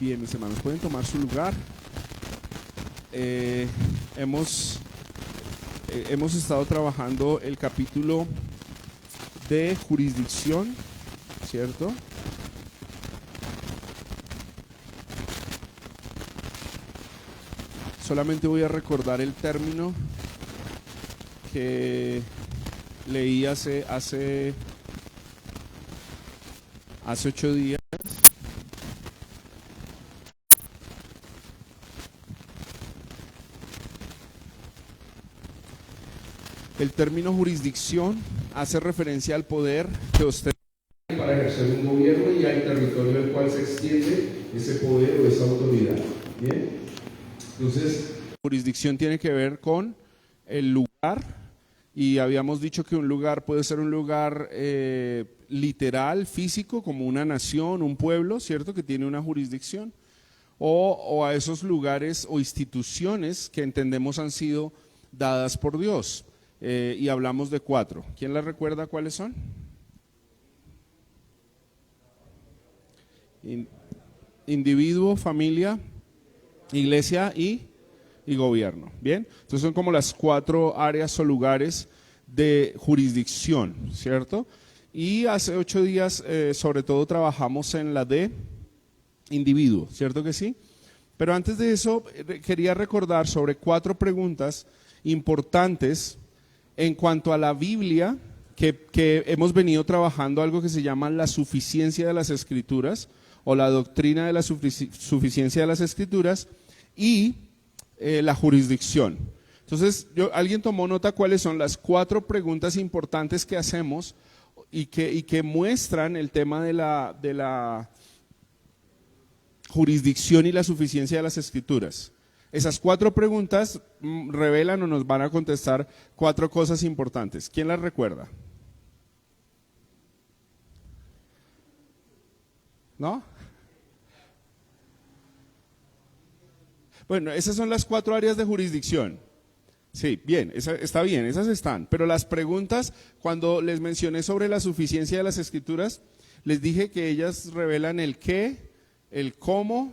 Bien, mis hermanos, pueden tomar su lugar. Hemos estado trabajando el capítulo de jurisdicción, ¿cierto? Solamente voy a recordar el término que leí hace 8 días. El término jurisdicción hace referencia al poder que usted tiene para ejercer un gobierno y al territorio del cual se extiende ese poder o esa autoridad. Bien, entonces jurisdicción tiene que ver con el lugar, y habíamos dicho que un lugar puede ser un lugar literal, físico, como una nación, un pueblo, ¿cierto?, que tiene una jurisdicción, o a esos lugares o instituciones que entendemos han sido dadas por Dios. Y hablamos de 4. ¿Quién les recuerda cuáles son? Individuo, familia, iglesia y gobierno. Bien, entonces son como las 4 áreas o lugares de jurisdicción, ¿cierto? Y hace 8 días sobre todo trabajamos en la de individuo, ¿cierto que sí? Pero antes de eso quería recordar sobre 4 preguntas importantes en cuanto a la Biblia, que hemos venido trabajando algo que se llama la suficiencia de las Escrituras, o la doctrina de la suficiencia de las Escrituras, y la jurisdicción. Entonces, ¿alguien tomó nota cuáles son las 4 preguntas importantes que hacemos y que muestran el tema de la jurisdicción y la suficiencia de las Escrituras? Esas 4 preguntas revelan o nos van a contestar 4 cosas importantes. ¿Quién las recuerda? ¿No? Bueno, esas son las 4 áreas de jurisdicción. Sí, bien, está bien, esas están. Pero las preguntas, cuando les mencioné sobre la suficiencia de las Escrituras, les dije que ellas revelan el qué, el cómo,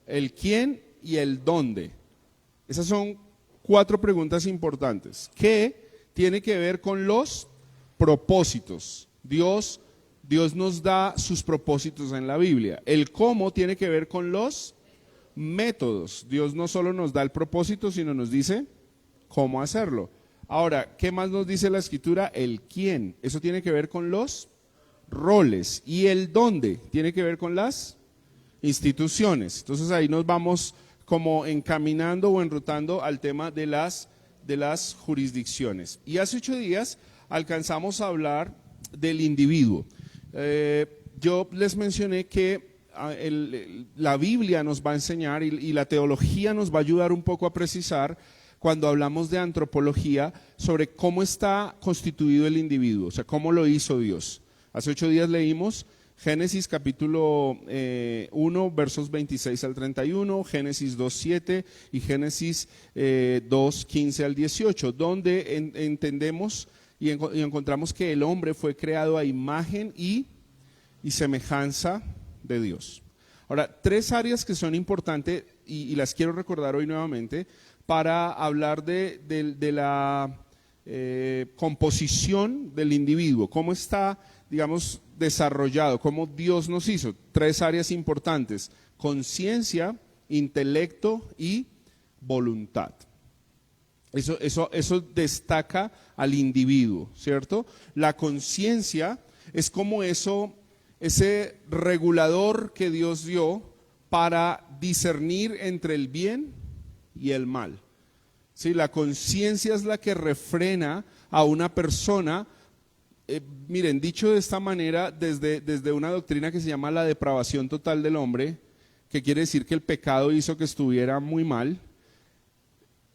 el quién y el dónde. Esas son 4 preguntas importantes. ¿Qué tiene que ver con los propósitos? Dios nos da sus propósitos en la Biblia. El cómo tiene que ver con los métodos. Dios no solo nos da el propósito, sino nos dice cómo hacerlo. Ahora, ¿qué más nos dice la Escritura? El quién. Eso tiene que ver con los roles. Y el dónde tiene que ver con las instituciones. Entonces ahí nos vamos como encaminando o enrutando al tema de las jurisdicciones. Y hace 8 días alcanzamos a hablar del individuo. Yo les mencioné que la Biblia nos va a enseñar y la teología nos va a ayudar un poco a precisar, cuando hablamos de antropología, sobre cómo está constituido el individuo, o sea, cómo lo hizo Dios. Hace 8 días leímos Génesis capítulo 1, versos 26 al 31, Génesis 2:7 y Génesis 2:15 al 18, donde entendemos y encontramos que el hombre fue creado a imagen y semejanza de Dios. Ahora, 3 áreas que son importantes y las quiero recordar hoy nuevamente para hablar de la composición del individuo, cómo está, digamos, desarrollado, cómo Dios nos hizo. 3 áreas importantes: conciencia, intelecto y voluntad. Eso destaca al individuo, ¿cierto? La conciencia es como ese regulador que Dios dio para discernir entre el bien y el mal. ¿Sí? La conciencia es la que refrena a una persona. Miren, dicho de esta manera, desde una doctrina que se llama la depravación total del hombre, que quiere decir que el pecado hizo que estuviera muy mal,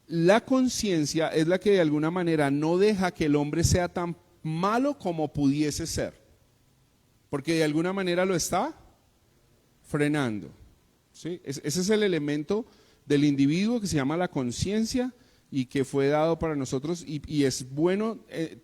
la conciencia es la que de alguna manera no deja que el hombre sea tan malo como pudiese ser, porque de alguna manera lo está frenando. ¿Sí? Ese es el elemento del individuo que se llama la conciencia y que fue dado para nosotros, y es bueno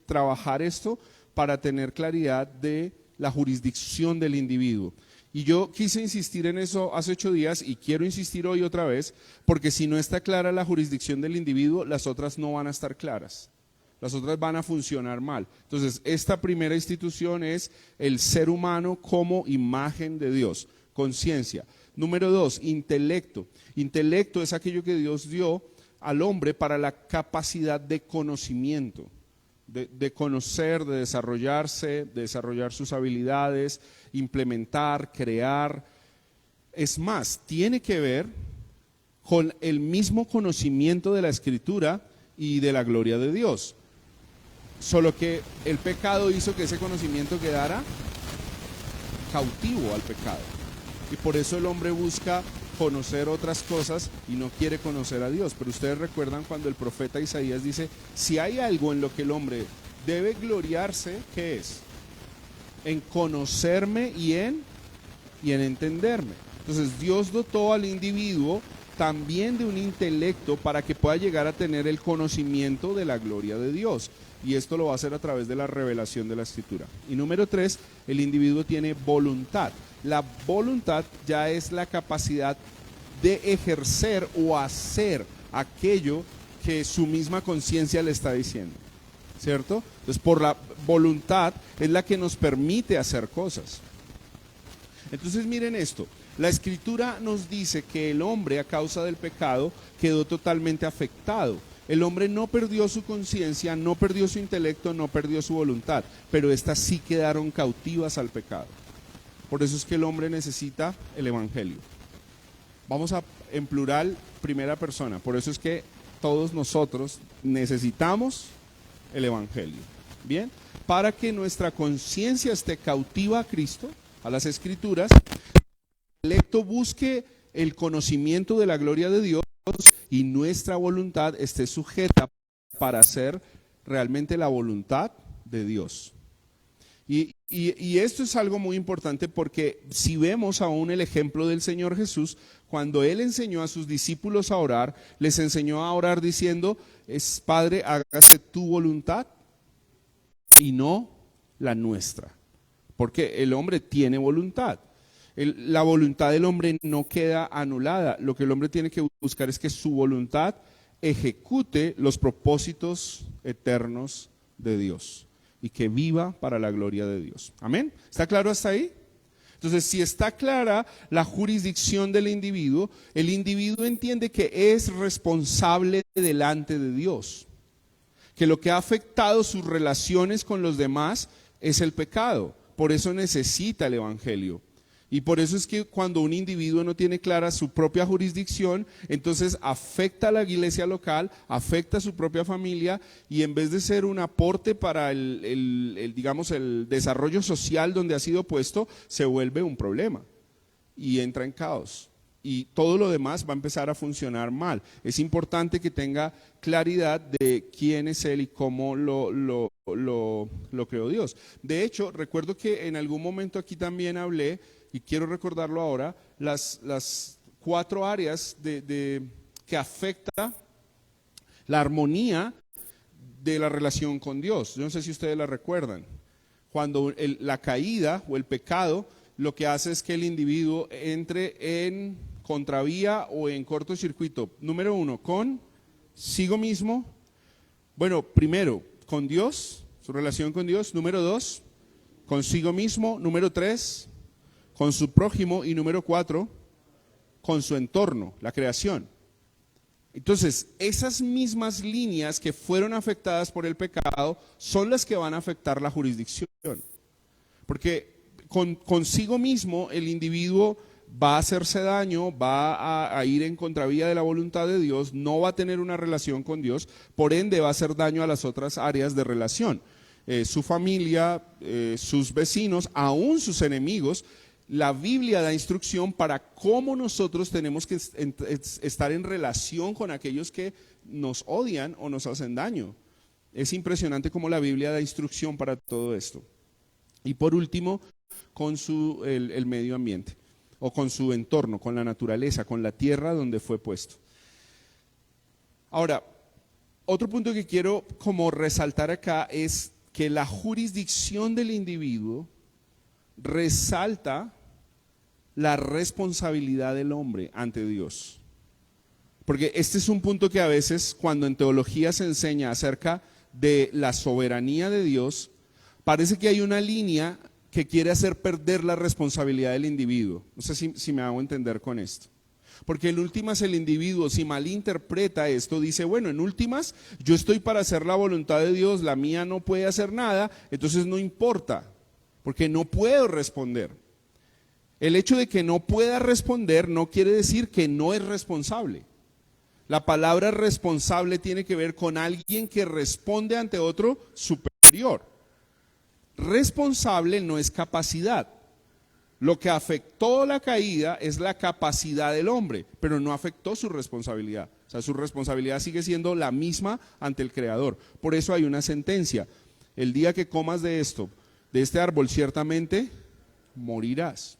trabajar esto para tener claridad de la jurisdicción del individuo. Y yo quise insistir en eso hace 8 días y quiero insistir hoy otra vez, porque si no está clara la jurisdicción del individuo, las otras no van a estar claras. Las otras van a funcionar mal. Entonces, esta primera institución es el ser humano como imagen de Dios, conciencia. Número 2, intelecto. Intelecto es aquello que Dios dio al hombre para la capacidad de conocimiento, de conocer, de desarrollarse, de desarrollar sus habilidades, implementar, crear. Es más, tiene que ver con el mismo conocimiento de la Escritura y de la gloria de Dios. Solo que el pecado hizo que ese conocimiento quedara cautivo al pecado. Y por eso el hombre busca conocer otras cosas y no quiere conocer a Dios. Pero ustedes recuerdan cuando el profeta Isaías dice, si hay algo en lo que el hombre debe gloriarse, ¿qué es? En conocerme y en entenderme. Entonces Dios dotó al individuo también de un intelecto para que pueda llegar a tener el conocimiento de la gloria de Dios. Y esto lo va a hacer a través de la revelación de la Escritura. Y número 3, el individuo tiene voluntad. La voluntad ya es la capacidad de ejercer o hacer aquello que su misma conciencia le está diciendo, ¿cierto? Entonces, por la voluntad es la que nos permite hacer cosas. Entonces, miren esto. La Escritura nos dice que el hombre, a causa del pecado, quedó totalmente afectado. El hombre no perdió su conciencia, no perdió su intelecto, no perdió su voluntad, pero estas sí quedaron cautivas al pecado. Por eso es que el hombre necesita el Evangelio. Vamos a, en plural, primera persona. Por eso es que todos nosotros necesitamos el Evangelio. ¿Bien? Para que nuestra conciencia esté cautiva a Cristo, a las Escrituras, el intelecto busque el conocimiento de la gloria de Dios y nuestra voluntad esté sujeta para hacer realmente la voluntad de Dios. Y esto es algo muy importante porque si vemos aún el ejemplo del Señor Jesús, cuando Él enseñó a sus discípulos a orar, les enseñó a orar diciendo, Padre, hágase tu voluntad y no la nuestra. Porque el hombre tiene voluntad. La voluntad del hombre no queda anulada. Lo que el hombre tiene que buscar es que su voluntad ejecute los propósitos eternos de Dios y que viva para la gloria de Dios. ¿Amén? ¿Está claro hasta ahí? Entonces, si está clara la jurisdicción del individuo, el individuo entiende que es responsable delante de Dios, que lo que ha afectado sus relaciones con los demás es el pecado. Por eso necesita el Evangelio. Y por eso es que cuando un individuo no tiene clara su propia jurisdicción, entonces afecta a la iglesia local, afecta a su propia familia y en vez de ser un aporte para digamos, el desarrollo social donde ha sido puesto, se vuelve un problema y entra en caos. Y todo lo demás va a empezar a funcionar mal. Es importante que tenga claridad de quién es Él y cómo lo creó Dios. De hecho, recuerdo que en algún momento aquí también hablé, y quiero recordarlo ahora, las 4 áreas que afecta la armonía de la relación con Dios. Yo no sé si ustedes la recuerdan. Cuando la caída o el pecado lo que hace es que el individuo entre en contravía o en cortocircuito. Número 1, consigo mismo. Bueno, primero, con Dios, su relación con Dios. Número 2, consigo mismo. Número 3, con su prójimo. Y número 4, con su entorno, la creación. Entonces, esas mismas líneas que fueron afectadas por el pecado son las que van a afectar la jurisdicción. Porque consigo mismo el individuo va a hacerse daño, va a ir en contravía de la voluntad de Dios, no va a tener una relación con Dios, por ende va a hacer daño a las otras áreas de relación. Su familia, sus vecinos, aún sus enemigos. La Biblia da instrucción para cómo nosotros tenemos que estar en relación con aquellos que nos odian o nos hacen daño. Es impresionante cómo la Biblia da instrucción para todo esto. Y por último, con el medio ambiente, o con su entorno, con la naturaleza, con la tierra donde fue puesto. Ahora, otro punto que quiero como resaltar acá es que la jurisdicción del individuo resalta la responsabilidad del hombre ante Dios. Porque este es un punto que a veces cuando en teología se enseña acerca de la soberanía de Dios, parece que hay una línea que quiere hacer perder la responsabilidad del individuo. No sé si me hago entender con esto. Porque en últimas el individuo, si malinterpreta esto, dice, bueno, en últimas yo estoy para hacer la voluntad de Dios, la mía no puede hacer nada, entonces no importa, porque no puedo responder. El hecho de que no pueda responder no quiere decir que no es responsable. La palabra responsable tiene que ver con alguien que responde ante otro superior. Responsable no es capacidad. Lo que afectó la caída es la capacidad del hombre, pero no afectó su responsabilidad. O sea, su responsabilidad sigue siendo la misma ante el Creador. Por eso hay una sentencia. El día que comas de esto, de este árbol, ciertamente morirás.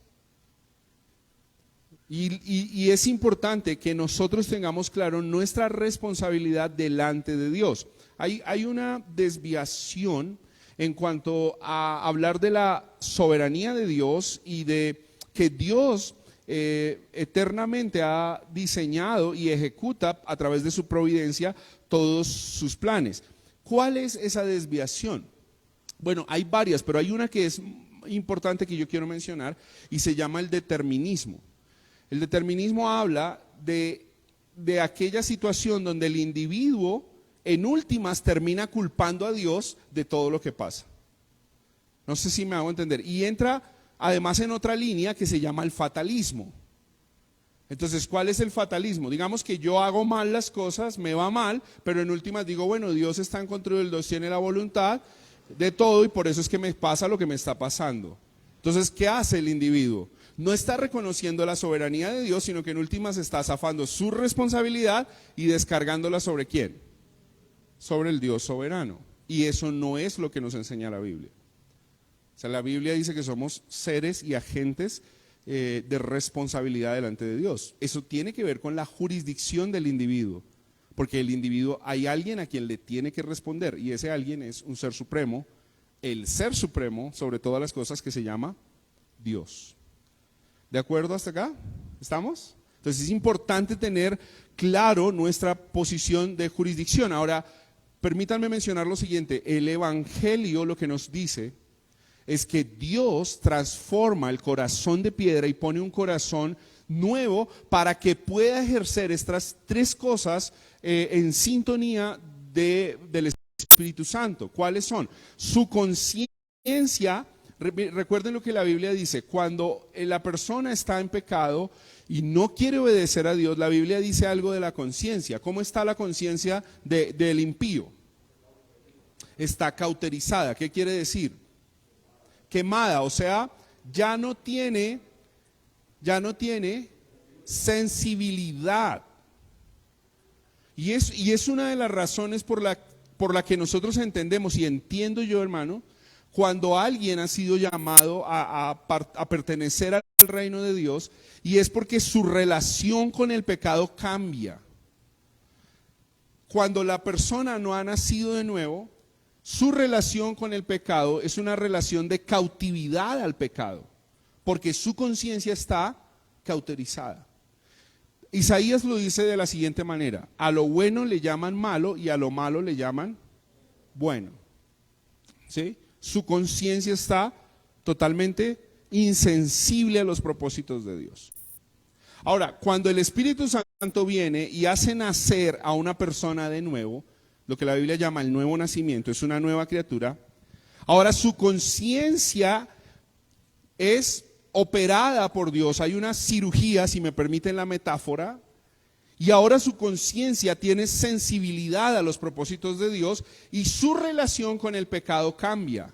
Y es importante que nosotros tengamos claro nuestra responsabilidad delante de Dios. Hay una desviación en cuanto a hablar de la soberanía de Dios y de que Dios eternamente ha diseñado y ejecuta a través de su providencia todos sus planes. ¿Cuál es esa desviación? Bueno, hay varias, pero hay una que es importante que yo quiero mencionar y se llama el determinismo. El determinismo habla de aquella situación donde el individuo en últimas termina culpando a Dios de todo lo que pasa. No sé si me hago entender. Y entra además en otra línea que se llama el fatalismo. Entonces, ¿cuál es el fatalismo? Digamos que yo hago mal las cosas, me va mal, pero en últimas digo, bueno, Dios está en control, Dios tiene la voluntad de todo y por eso es que me pasa lo que me está pasando. Entonces, ¿qué hace el individuo? No está reconociendo la soberanía de Dios, sino que en últimas está zafando su responsabilidad y descargándola ¿sobre quién? Sobre el Dios soberano. Y eso no es lo que nos enseña la Biblia. O sea, la Biblia dice que somos seres y agentes de responsabilidad delante de Dios. Eso tiene que ver con la jurisdicción del individuo, porque el individuo hay alguien a quien le tiene que responder y ese alguien es un ser supremo, el ser supremo sobre todas las cosas que se llama Dios. ¿De acuerdo hasta acá? ¿Estamos? Entonces es importante tener claro nuestra posición de jurisdicción. Ahora, permítanme mencionar lo siguiente, el Evangelio lo que nos dice es que Dios transforma el corazón de piedra y pone un corazón nuevo para que pueda ejercer estas tres cosas en sintonía del Espíritu Santo. ¿Cuáles son? Su conciencia. Recuerden lo que la Biblia dice, cuando la persona está en pecado y no quiere obedecer a Dios, la Biblia dice algo de la conciencia. ¿Cómo está la conciencia del impío? Está cauterizada. ¿Qué quiere decir? Quemada, o sea, ya no tiene sensibilidad. Y es una de las razones por la que nosotros entendemos, y entiendo yo, hermano, cuando alguien ha sido llamado a pertenecer al reino de Dios, y es porque su relación con el pecado cambia. Cuando la persona no ha nacido de nuevo, su relación con el pecado es una relación de cautividad al pecado, porque su conciencia está cauterizada. Isaías lo dice de la siguiente manera: a lo bueno le llaman malo y a lo malo le llaman bueno. ¿Sí? Su conciencia está totalmente insensible a los propósitos de Dios. Ahora, cuando el Espíritu Santo viene y hace nacer a una persona de nuevo, lo que la Biblia llama el nuevo nacimiento, es una nueva criatura, ahora su conciencia es operada por Dios, hay una cirugía, si me permiten la metáfora, y ahora su conciencia tiene sensibilidad a los propósitos de Dios y su relación con el pecado cambia.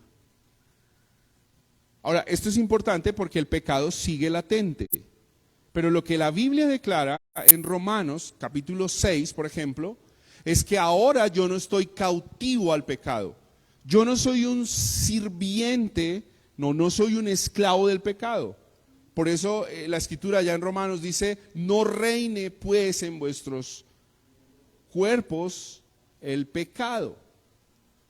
Ahora, esto es importante porque el pecado sigue latente, pero lo que la Biblia declara en Romanos capítulo 6, por ejemplo, es que ahora yo no estoy cautivo al pecado. Yo no soy un sirviente, no soy un esclavo del pecado. Por eso la escritura allá en Romanos dice, no reine pues en vuestros cuerpos el pecado.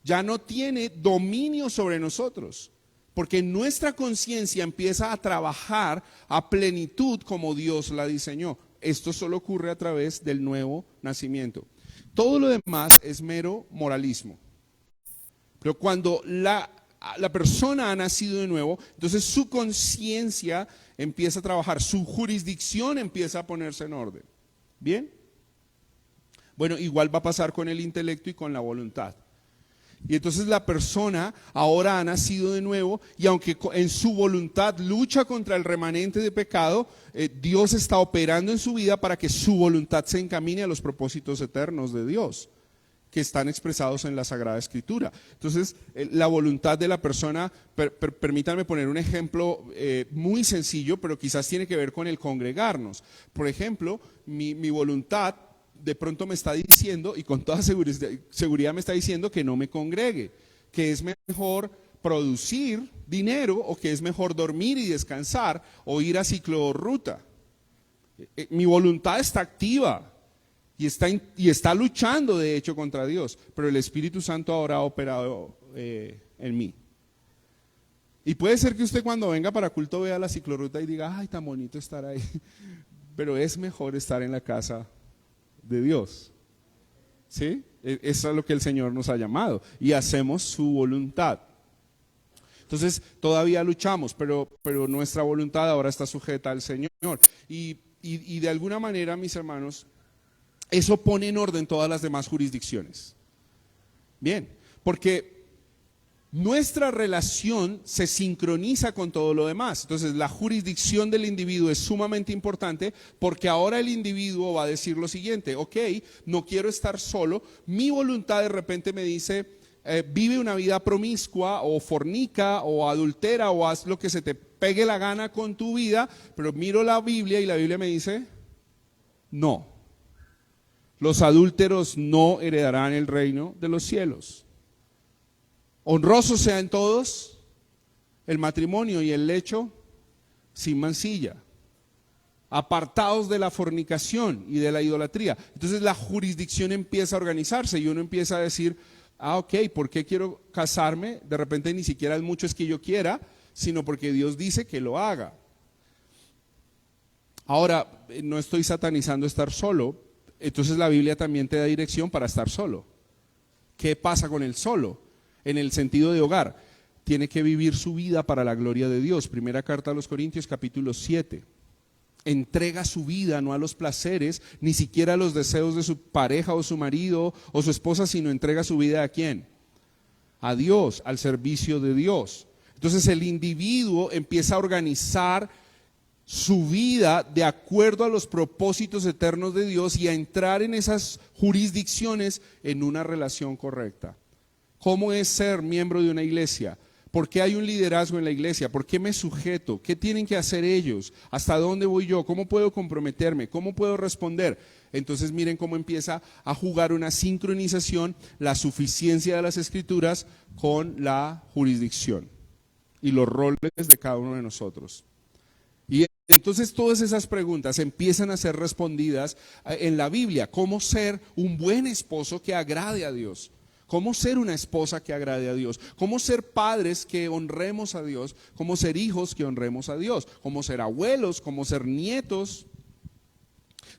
Ya no tiene dominio sobre nosotros. porque nuestra conciencia empieza a trabajar a plenitud como Dios la diseñó. Esto solo ocurre a través del nuevo nacimiento. Todo lo demás es mero moralismo. Pero cuando la persona ha nacido de nuevo, entonces su conciencia empieza a trabajar, su jurisdicción empieza a ponerse en orden. ¿Bien? Bueno, igual va a pasar con el intelecto y con la voluntad. Y entonces la persona ahora ha nacido de nuevo y aunque en su voluntad lucha contra el remanente de pecado, Dios está operando en su vida para que su voluntad se encamine a los propósitos eternos de Dios, que están expresados en la Sagrada Escritura. Entonces, la voluntad de la persona, permítanme poner un ejemplo muy sencillo, pero quizás tiene que ver con el congregarnos. Por ejemplo, mi voluntad de pronto me está diciendo, y con toda seguridad me está diciendo que no me congregue, que es mejor producir dinero o que es mejor dormir y descansar o ir a ciclorruta. Mi voluntad está activa. Y está luchando, de hecho, contra Dios. Pero el Espíritu Santo ahora ha operado en mí. Y puede ser que usted cuando venga para culto vea la ciclorruta y diga, ay, tan bonito estar ahí. Pero es mejor estar en la casa de Dios. ¿Sí? Eso es lo que el Señor nos ha llamado. Y hacemos su voluntad. Entonces, todavía luchamos, pero nuestra voluntad ahora está sujeta al Señor. Y de alguna manera, mis hermanos, eso pone en orden todas las demás jurisdicciones. Bien, porque nuestra relación se sincroniza con todo lo demás. Entonces la jurisdicción del individuo es sumamente importante porque ahora el individuo va a decir lo siguiente: ok, no quiero estar solo, mi voluntad de repente me dice vive una vida promiscua o fornica o adultera o haz lo que se te pegue la gana con tu vida, pero miro la Biblia y la Biblia me dice no. Los adúlteros no heredarán el reino de los cielos. Honrosos sean todos el matrimonio y el lecho sin mancilla. Apartados de la fornicación y de la idolatría. Entonces la jurisdicción empieza a organizarse y uno empieza a decir, ok, ¿por qué quiero casarme? De repente ni siquiera es mucho es que yo quiera, sino porque Dios dice que lo haga. Ahora, no estoy satanizando estar solo. Entonces la Biblia también te da dirección para estar solo. ¿Qué pasa con el solo? En el sentido de hogar, tiene que vivir su vida para la gloria de Dios. Primera carta a los Corintios, capítulo 7. Entrega su vida no a los placeres, ni siquiera a los deseos de su pareja o su marido o su esposa, sino entrega su vida ¿a quién? A Dios, al servicio de Dios. Entonces el individuo empieza a organizar su vida de acuerdo a los propósitos eternos de Dios y a entrar en esas jurisdicciones en una relación correcta. ¿Cómo es ser miembro de una iglesia? ¿Por qué hay un liderazgo en la iglesia? ¿Por qué me sujeto? ¿Qué tienen que hacer ellos? ¿Hasta dónde voy yo? ¿Cómo puedo comprometerme? ¿Cómo puedo responder? Entonces miren cómo empieza a jugar una sincronización, la suficiencia de las Escrituras con la jurisdicción y los roles de cada uno de nosotros. Y entonces todas esas preguntas empiezan a ser respondidas en la Biblia. ¿Cómo ser un buen esposo que agrade a Dios? ¿Cómo ser una esposa que agrade a Dios? ¿Cómo ser padres que honremos a Dios? ¿Cómo ser hijos que honremos a Dios? ¿Cómo ser abuelos? ¿Cómo ser nietos?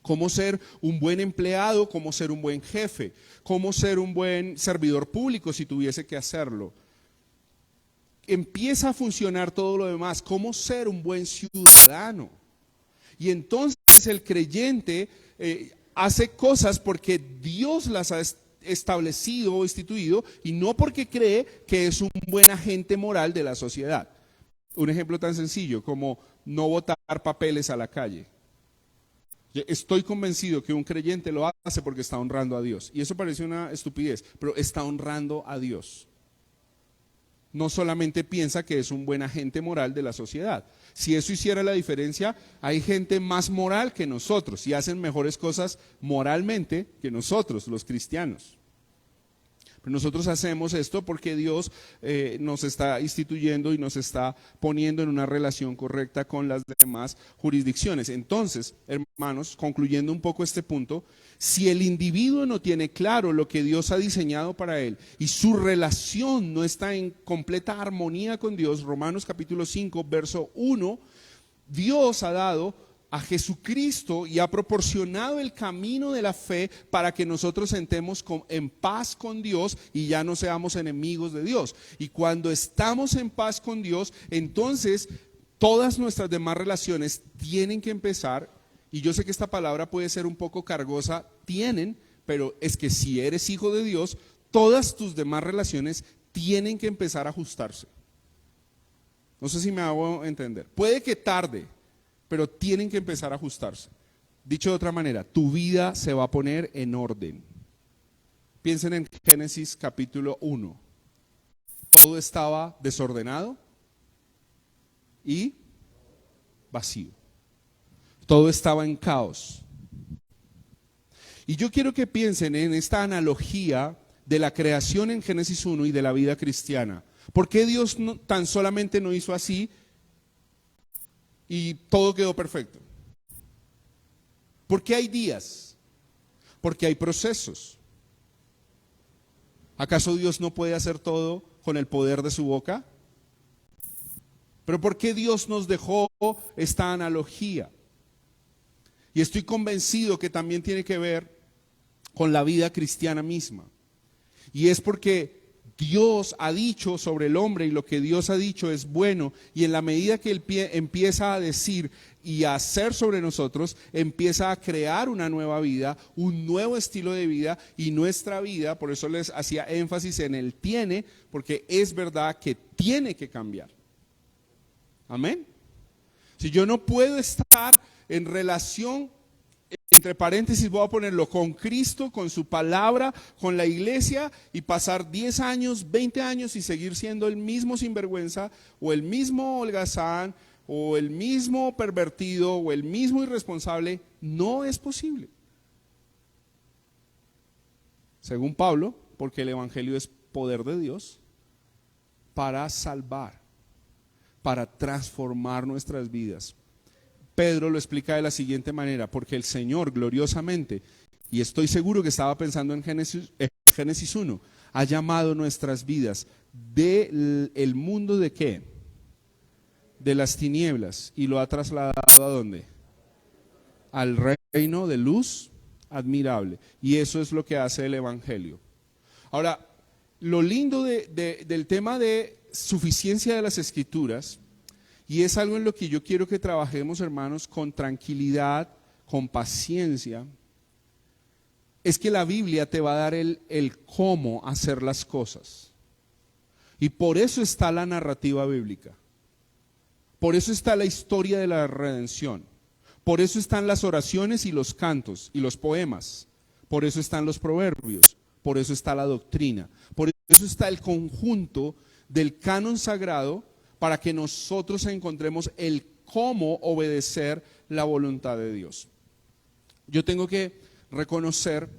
¿Cómo ser un buen empleado? ¿Cómo ser un buen jefe? ¿Cómo ser un buen servidor público si tuviese que hacerlo? Empieza a funcionar todo lo demás. ¿Cómo ser un buen ciudadano? Y entonces el creyente hace cosas porque Dios las ha establecido o instituido y no porque cree que es un buen agente moral de la sociedad. Un ejemplo tan sencillo como no botar papeles a la calle. Estoy convencido que un creyente lo hace porque está honrando a Dios. Y eso parece una estupidez, pero está honrando a Dios. No solamente piensa que es un buen agente moral de la sociedad. Si eso hiciera la diferencia, hay gente más moral que nosotros y hacen mejores cosas moralmente que nosotros, los cristianos. Pero nosotros hacemos esto porque Dios nos está instituyendo y nos está poniendo en una relación correcta con las demás jurisdicciones. Entonces, hermanos, concluyendo un poco este punto, si el individuo no tiene claro lo que Dios ha diseñado para él y su relación no está en completa armonía con Dios, Romanos capítulo 5, verso 1, Dios ha dado a Jesucristo y ha proporcionado el camino de la fe para que nosotros entremos en paz con Dios y ya no seamos enemigos de Dios. Y cuando estamos en paz con Dios, entonces todas nuestras demás relaciones tienen que empezar, y yo sé que esta palabra puede ser un poco cargosa, pero es que si eres hijo de Dios, todas tus demás relaciones tienen que empezar a ajustarse. No sé si me hago entender. Puede que tarde, pero tienen que empezar a ajustarse. Dicho de otra manera, tu vida se va a poner en orden. Piensen en Génesis capítulo 1. Todo estaba desordenado y vacío. Todo estaba en caos. Y yo quiero que piensen en esta analogía de la creación en Génesis 1 y de la vida cristiana. ¿Por qué Dios tan solamente no hizo así y todo quedó perfecto? ¿Por qué hay días? Porque hay procesos. ¿Acaso Dios no puede hacer todo con el poder de su boca? ¿Pero por qué Dios nos dejó esta analogía? Y estoy convencido que también tiene que ver con la vida cristiana misma. Y es porque Dios ha dicho sobre el hombre, y lo que Dios ha dicho es bueno, y en la medida que Él empieza a decir y a hacer sobre nosotros, empieza a crear una nueva vida, un nuevo estilo de vida, y nuestra vida, por eso les hacía énfasis en el tiene, porque es verdad que tiene que cambiar. Amén. Si yo no puedo estar en relación, entre paréntesis voy a ponerlo, con Cristo, con su palabra, con la iglesia, y pasar 10 años, 20 años y seguir siendo el mismo sinvergüenza, o el mismo holgazán, o el mismo pervertido, o el mismo irresponsable, no es posible. Según Pablo, porque el evangelio es poder de Dios para salvar, para transformar nuestras vidas. Pedro lo explica de la siguiente manera: porque el Señor gloriosamente, y estoy seguro que estaba pensando en Génesis 1, ha llamado nuestras vidas del mundo de ¿qué? De las tinieblas, y lo ha trasladado ¿a dónde? Al reino de luz admirable. Y eso es lo que hace el evangelio. Ahora, lo lindo del tema de suficiencia de las escrituras, y es algo en lo que yo quiero que trabajemos, hermanos, con tranquilidad, con paciencia, es que la Biblia te va a dar el cómo hacer las cosas. Y por eso está la narrativa bíblica. Por eso está la historia de la redención. Por eso están las oraciones y los cantos y los poemas. Por eso están los proverbios. Por eso está la doctrina. Por eso está el conjunto del canon sagrado, para que nosotros encontremos el cómo obedecer la voluntad de Dios. Yo tengo que reconocer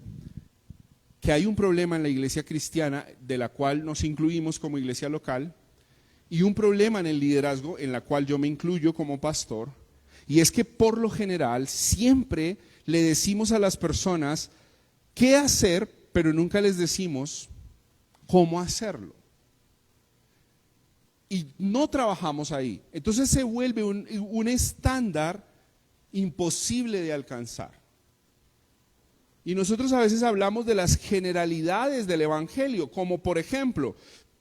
que hay un problema en la iglesia cristiana, de la cual nos incluimos como iglesia local, y un problema en el liderazgo, en la cual yo me incluyo como pastor, y es que por lo general siempre le decimos a las personas qué hacer, pero nunca les decimos cómo hacerlo. Y no trabajamos ahí. Entonces se vuelve un estándar imposible de alcanzar. Y nosotros a veces hablamos de las generalidades del evangelio, como por ejemplo,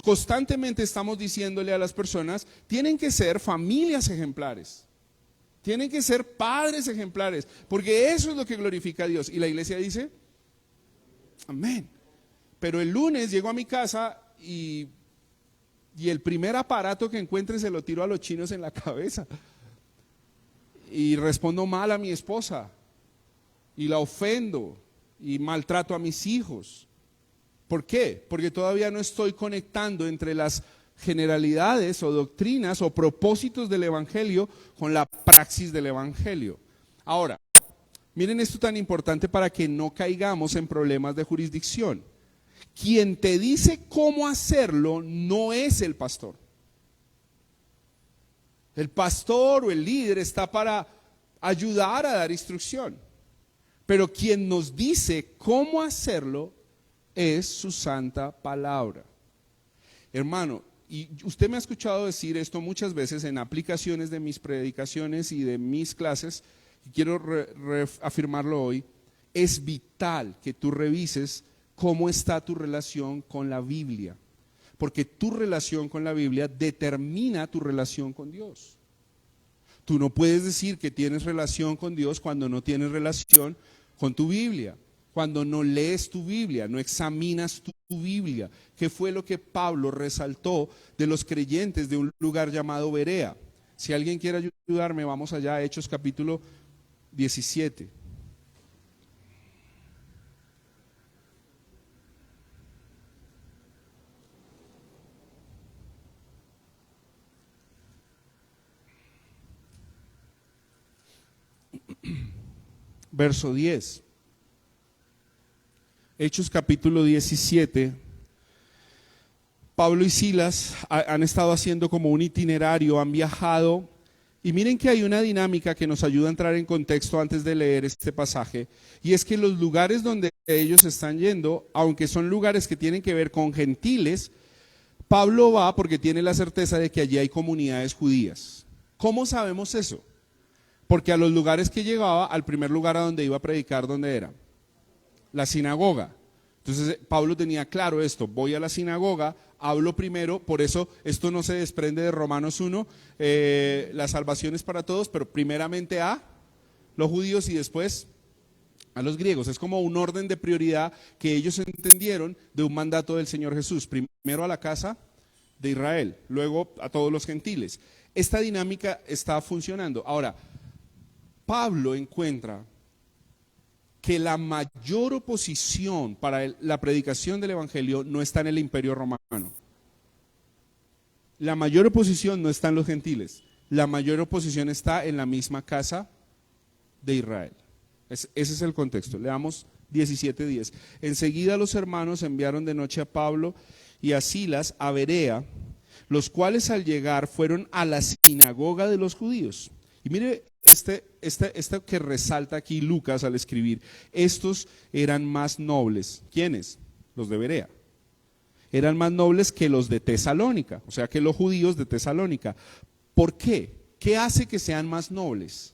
constantemente estamos diciéndole a las personas, tienen que ser familias ejemplares, tienen que ser padres ejemplares, porque eso es lo que glorifica a Dios. Y la iglesia dice, amén. Pero el lunes llego a mi casa y el primer aparato que encuentre se lo tiro a los chinos en la cabeza. Y respondo mal a mi esposa. Y la ofendo. Y maltrato a mis hijos. ¿Por qué? Porque todavía no estoy conectando entre las generalidades o doctrinas o propósitos del evangelio con la praxis del evangelio. Ahora, miren esto tan importante para que no caigamos en problemas de jurisdicción. Quien te dice cómo hacerlo no es el pastor. El pastor o el líder está para ayudar a dar instrucción. Pero quien nos dice cómo hacerlo es su santa palabra. Hermano, y usted me ha escuchado decir esto muchas veces en aplicaciones de mis predicaciones y de mis clases, y quiero reafirmarlo hoy. Es vital que tú revises cómo está tu relación con la Biblia, porque tu relación con la Biblia determina tu relación con Dios. Tú no puedes decir que tienes relación con Dios cuando no tienes relación con tu Biblia, cuando no lees tu Biblia, no examinas tu Biblia. ¿Qué fue lo que Pablo resaltó de los creyentes de un lugar llamado Berea? Si alguien quiere ayudarme, vamos allá a Hechos capítulo 17. Verso 10. Hechos capítulo 17. Pablo y Silas han estado haciendo como un itinerario, han viajado. Y miren que hay una dinámica que nos ayuda a entrar en contexto antes de leer este pasaje. Y es que los lugares donde ellos están yendo, aunque son lugares que tienen que ver con gentiles, Pablo va porque tiene la certeza de que allí hay comunidades judías. ¿Cómo sabemos eso? Porque a los lugares que llegaba, al primer lugar a donde iba a predicar, ¿dónde era? La sinagoga. Entonces Pablo tenía claro esto: voy a la sinagoga, hablo primero. Por eso esto no se desprende de Romanos 1, la salvación es para todos, pero primeramente a los judíos y después a los griegos. Es como un orden de prioridad que ellos entendieron de un mandato del Señor Jesús: primero a la casa de Israel, luego a todos los gentiles. Esta dinámica está funcionando. Ahora, Pablo encuentra que la mayor oposición para la predicación del evangelio no está en el imperio romano. La mayor oposición no está en los gentiles. La mayor oposición está en la misma casa de Israel. Ese es el contexto. Leamos 17:10. Enseguida los hermanos enviaron de noche a Pablo y a Silas a Berea, los cuales al llegar fueron a la sinagoga de los judíos. Y mire este que resalta aquí Lucas al escribir: estos eran más nobles. ¿Quiénes? Los de Berea. Eran más nobles que los de Tesalónica, o sea que los judíos de Tesalónica. ¿Por qué? ¿Qué hace que sean más nobles?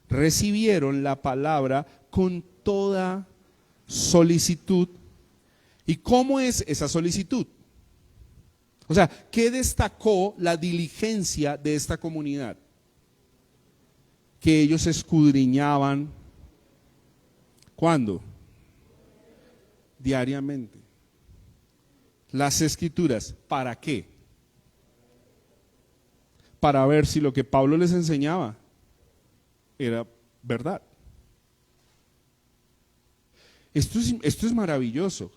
Recibieron la palabra con toda solicitud. ¿Y cómo es esa solicitud? O sea, ¿qué destacó la diligencia de esta comunidad? Que ellos escudriñaban. ¿Cuándo? Diariamente. Las escrituras. ¿Para qué? Para ver si lo que Pablo les enseñaba era verdad. Esto es maravilloso,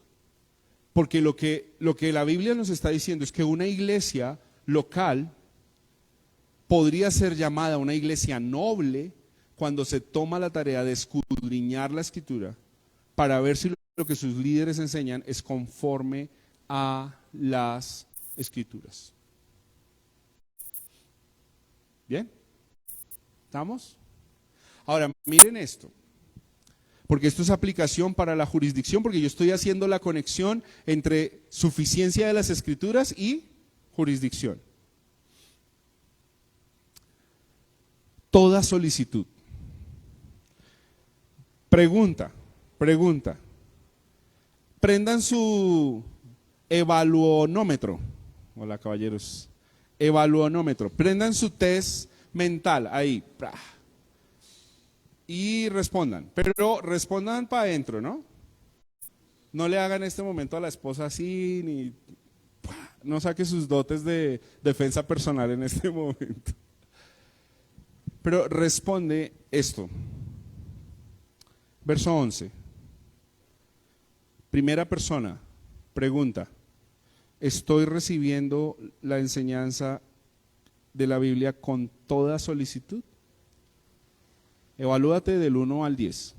porque lo que la Biblia nos está diciendo es que una iglesia local podría ser llamada una iglesia noble cuando se toma la tarea de escudriñar la escritura para ver si lo que sus líderes enseñan es conforme a las escrituras. ¿Bien? ¿Estamos? Ahora, miren esto, porque esto es aplicación para la jurisdicción, porque yo estoy haciendo la conexión entre suficiencia de las escrituras y jurisdicción. Toda solicitud. Pregunta. Prendan su evaluonómetro. Hola, caballeros. Evaluonómetro. Prendan su test mental ahí. Y respondan. Pero respondan para adentro, ¿no? No le hagan en este momento a la esposa así, ni no saque sus dotes de defensa personal en este momento. Pero responde esto. Verso 11. Primera persona, pregunta: ¿estoy recibiendo la enseñanza de la Biblia con toda solicitud? Evalúate del 1 al 10.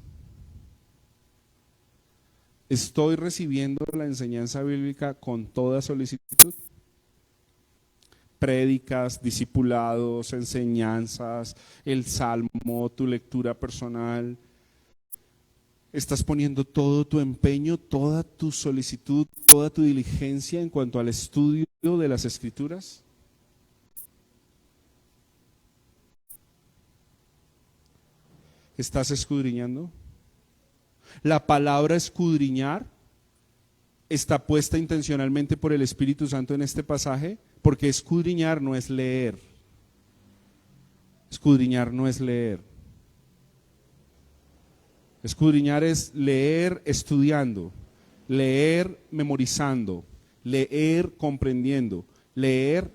¿Estoy recibiendo la enseñanza bíblica con toda solicitud? Prédicas, discipulados, enseñanzas, el salmo, tu lectura personal. ¿Estás poniendo todo tu empeño, toda tu solicitud, toda tu diligencia en cuanto al estudio de las Escrituras? ¿Estás escudriñando? La palabra escudriñar está puesta intencionalmente por el Espíritu Santo en este pasaje, porque escudriñar no es leer. Escudriñar no es leer. Escudriñar es leer estudiando, leer memorizando, leer comprendiendo, leer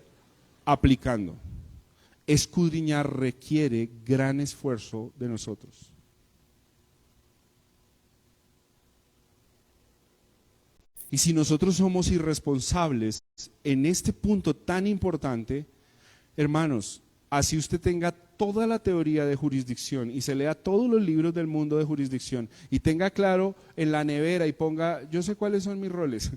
aplicando. Escudriñar requiere gran esfuerzo de nosotros. Y si nosotros somos irresponsables en este punto tan importante, hermanos, así usted tenga toda la teoría de jurisdicción y se lea todos los libros del mundo de jurisdicción y tenga claro en la nevera y ponga, yo sé cuáles son mis roles,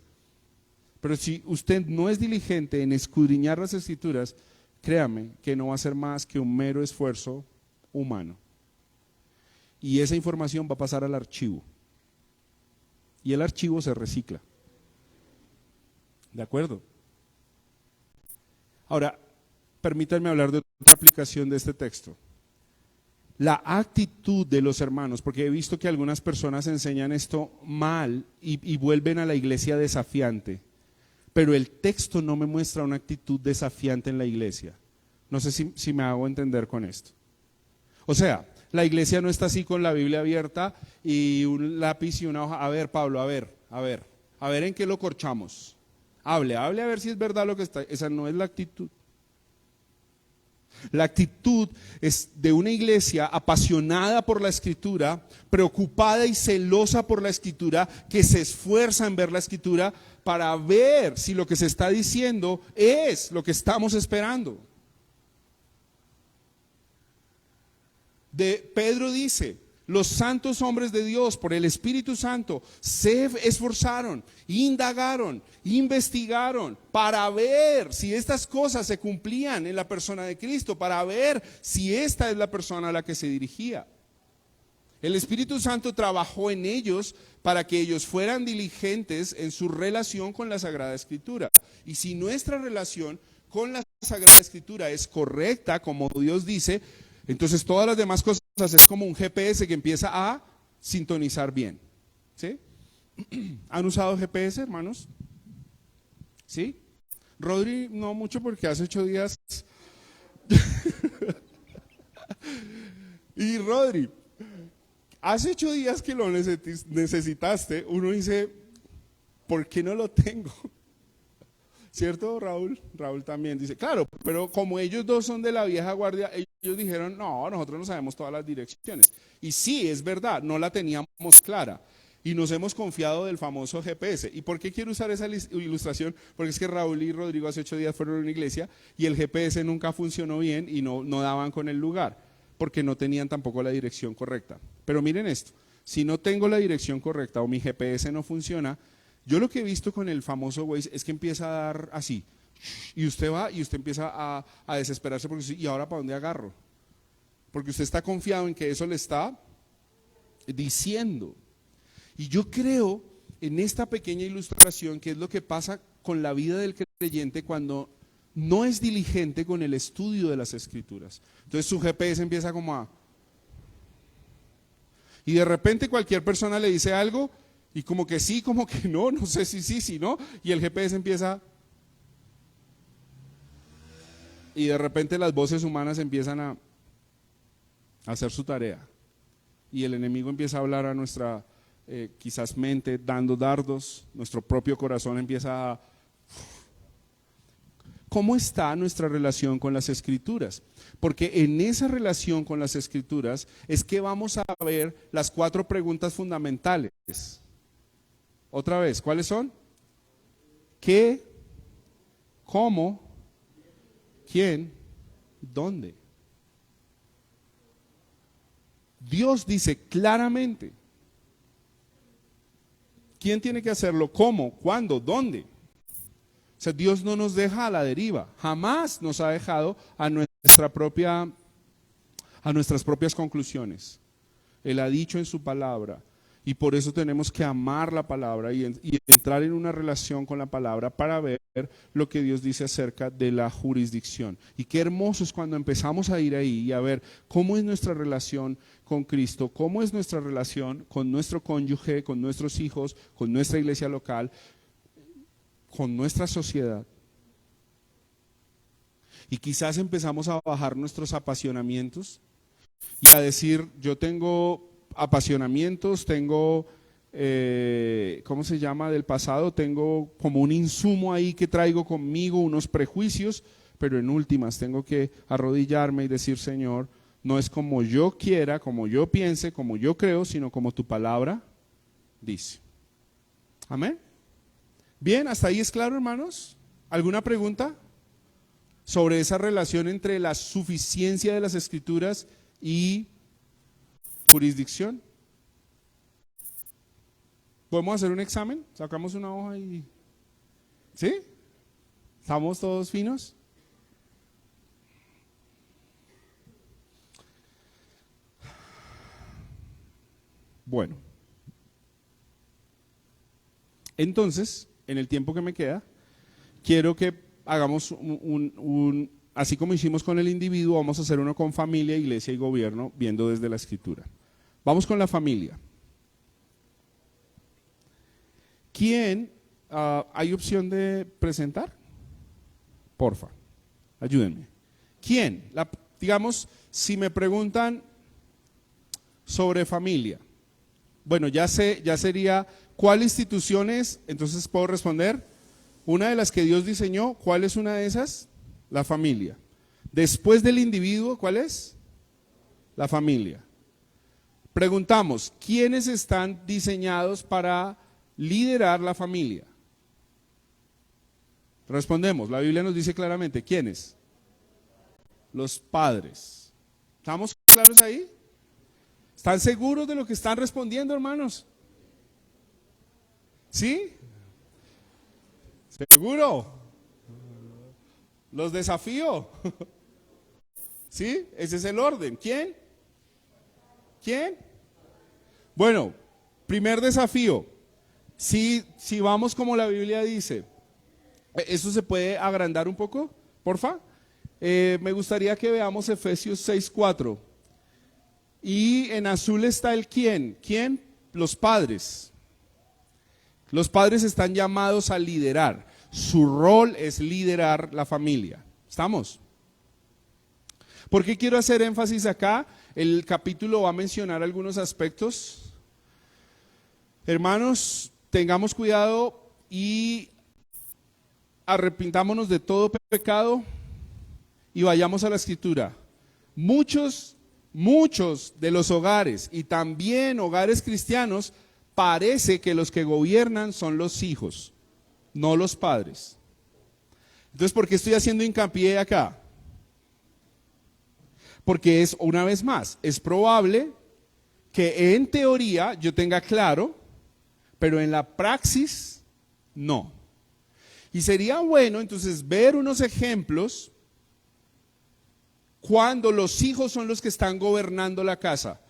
pero si usted no es diligente en escudriñar las Escrituras, créame que no va a ser más que un mero esfuerzo humano. Y esa información va a pasar al archivo. Y el archivo se recicla. ¿De acuerdo? Ahora, permítanme hablar de otra aplicación de este texto. La actitud de los hermanos, porque he visto que algunas personas enseñan esto mal y vuelven a la iglesia desafiante, pero el texto no me muestra una actitud desafiante en la iglesia. No sé si me hago entender con esto. O sea, la iglesia no está así con la Biblia abierta y un lápiz y una hoja. A ver, Pablo, a ver en qué lo corchamos. Hable a ver si es verdad lo que está. Esa no es la actitud. La actitud es de una iglesia apasionada por la Escritura, preocupada y celosa por la Escritura, que se esfuerza en ver la Escritura para ver si lo que se está diciendo es lo que estamos esperando. Pedro dice, los santos hombres de Dios por el Espíritu Santo se esforzaron, indagaron, investigaron para ver si estas cosas se cumplían en la persona de Cristo, para ver si esta es la persona a la que se dirigía. El Espíritu Santo trabajó en ellos para que ellos fueran diligentes en su relación con la Sagrada Escritura. Y si nuestra relación con la Sagrada Escritura es correcta, como Dios dice, entonces todas las demás cosas es como un GPS que empieza a sintonizar bien. ¿Sí? ¿Han usado GPS, hermanos? ¿Sí? Rodri, no mucho porque hace 8 días. Y Rodri, hace 8 días que lo necesitaste, uno dice, ¿por qué no lo tengo? ¿Cierto, Raúl? Raúl también dice, claro, pero como ellos dos son de la vieja guardia, ellos dijeron, no, nosotros no sabemos todas las direcciones. Y sí, es verdad, no la teníamos clara. Y nos hemos confiado del famoso GPS. ¿Y por qué quiero usar esa ilustración? Porque es que Raúl y Rodrigo hace 8 días fueron a una iglesia y el GPS nunca funcionó bien y no daban con el lugar, porque no tenían tampoco la dirección correcta. Pero miren esto, si no tengo la dirección correcta o mi GPS no funciona, yo lo que he visto con el famoso Waze es que empieza a dar así, y usted va y usted empieza a desesperarse porque ¿y ahora para dónde agarro? Porque usted está confiado en que eso le está diciendo. Y yo creo en esta pequeña ilustración que es lo que pasa con la vida del creyente cuando no es diligente con el estudio de las Escrituras. Entonces su GPS empieza como a... Y de repente cualquier persona le dice algo y como que sí, como que no, no sé si sí, si no, y el GPS empieza... Y de repente las voces humanas empiezan a hacer su tarea. Y el enemigo empieza a hablar a nuestra quizás mente, dando dardos, nuestro propio corazón empieza a... ¿Cómo está nuestra relación con las Escrituras? Porque en esa relación con las Escrituras es que vamos a ver las 4 preguntas fundamentales. Otra vez, ¿cuáles son? ¿Qué? ¿Cómo? ¿Quién? ¿Dónde? Dios dice claramente ¿Quién tiene que hacerlo? ¿Cómo? ¿Cuándo? ¿Dónde? O sea, Dios no nos deja a la deriva. Jamás nos ha dejado a nuestras propias conclusiones. Él ha dicho en su palabra. Y por eso tenemos que amar la palabra y entrar en una relación con la palabra para ver lo que Dios dice acerca de la jurisdicción. Y qué hermoso es cuando empezamos a ir ahí y a ver cómo es nuestra relación con Cristo, cómo es nuestra relación con nuestro cónyuge, con nuestros hijos, con nuestra iglesia local, con nuestra sociedad. Y quizás empezamos a bajar nuestros apasionamientos y a decir, yo tengo apasionamientos, tengo, ¿cómo se llama? Del pasado, tengo como un insumo ahí que traigo conmigo, unos prejuicios, pero en últimas tengo que arrodillarme y decir, Señor, no es como yo quiera, como yo piense, como yo creo, sino como tu palabra dice. Amén. Bien, hasta ahí es claro, hermanos. ¿Alguna pregunta sobre esa relación entre la suficiencia de las Escrituras y jurisdicción? ¿Podemos hacer un examen? Sacamos una hoja y... ¿Sí? ¿Estamos todos finos? Bueno. Entonces, en el tiempo que me queda, quiero que hagamos así como hicimos con el individuo, vamos a hacer uno con familia, iglesia y gobierno, viendo desde la Escritura. Vamos con la familia. ¿Quién? ¿Hay opción de presentar? Porfa, ayúdenme. ¿Quién? Digamos, si me preguntan sobre familia, bueno, ya sería, ¿cuál institución es? Entonces puedo responder, una de las que Dios diseñó, ¿cuál es una de esas? La familia. Después del individuo, ¿cuál es? La familia. Preguntamos, ¿quiénes están diseñados para liderar la familia? Respondemos, la Biblia nos dice claramente, ¿quiénes? Los padres. ¿Estamos claros ahí? ¿Están seguros de lo que están respondiendo, hermanos? ¿Sí? ¿Seguro? Los desafío. ¿Sí? Ese es el orden. ¿Quién? ¿Quién? Bueno, primer desafío. Si vamos como la Biblia dice, ¿eso se puede agrandar un poco? Porfa. Me gustaría que veamos Efesios 6:4. Y en azul está el quién. ¿Quién? Los padres. Los padres están llamados a liderar. Su rol es liderar la familia. ¿Estamos? ¿Por qué quiero hacer énfasis acá? El capítulo va a mencionar algunos aspectos. Hermanos, tengamos cuidado y arrepintámonos de todo pecado y vayamos a la Escritura. Muchos de los hogares y también hogares cristianos parece que los que gobiernan son los hijos, no los padres. Entonces, ¿por qué estoy haciendo hincapié acá? Porque es, una vez más, es probable que en teoría yo tenga claro, pero en la praxis no. Y sería bueno entonces ver unos ejemplos cuando los hijos son los que están gobernando la casa.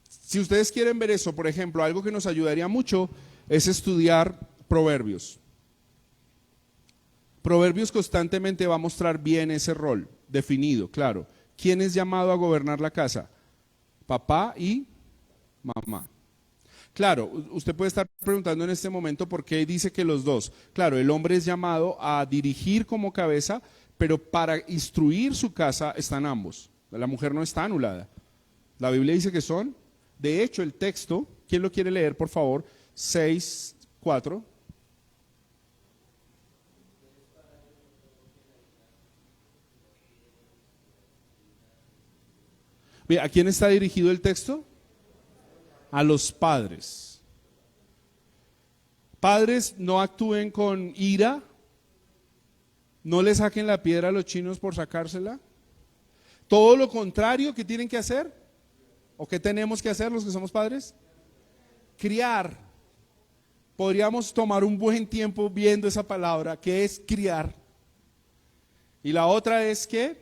Si ustedes quieren ver eso, por ejemplo, algo que nos ayudaría mucho es estudiar Proverbios. Proverbios constantemente va a mostrar bien ese rol definido, claro. ¿Quién es llamado a gobernar la casa? Papá y mamá. Claro, usted puede estar preguntando en este momento por qué dice que los dos. Claro, el hombre es llamado a dirigir como cabeza, pero para instruir su casa están ambos. La mujer no está anulada. La Biblia dice que son. De hecho, el texto, ¿quién lo quiere leer, por favor? 6:4. ¿A quién está dirigido el texto? A los padres. Padres, no actúen con ira, no le saquen la piedra a los chinos por sacársela. Todo lo contrario, ¿qué tienen que hacer? ¿O qué tenemos que hacer los que somos padres? Criar. podríamos tomar un buen tiempo viendo esa palabra, que es criar. Y la otra es que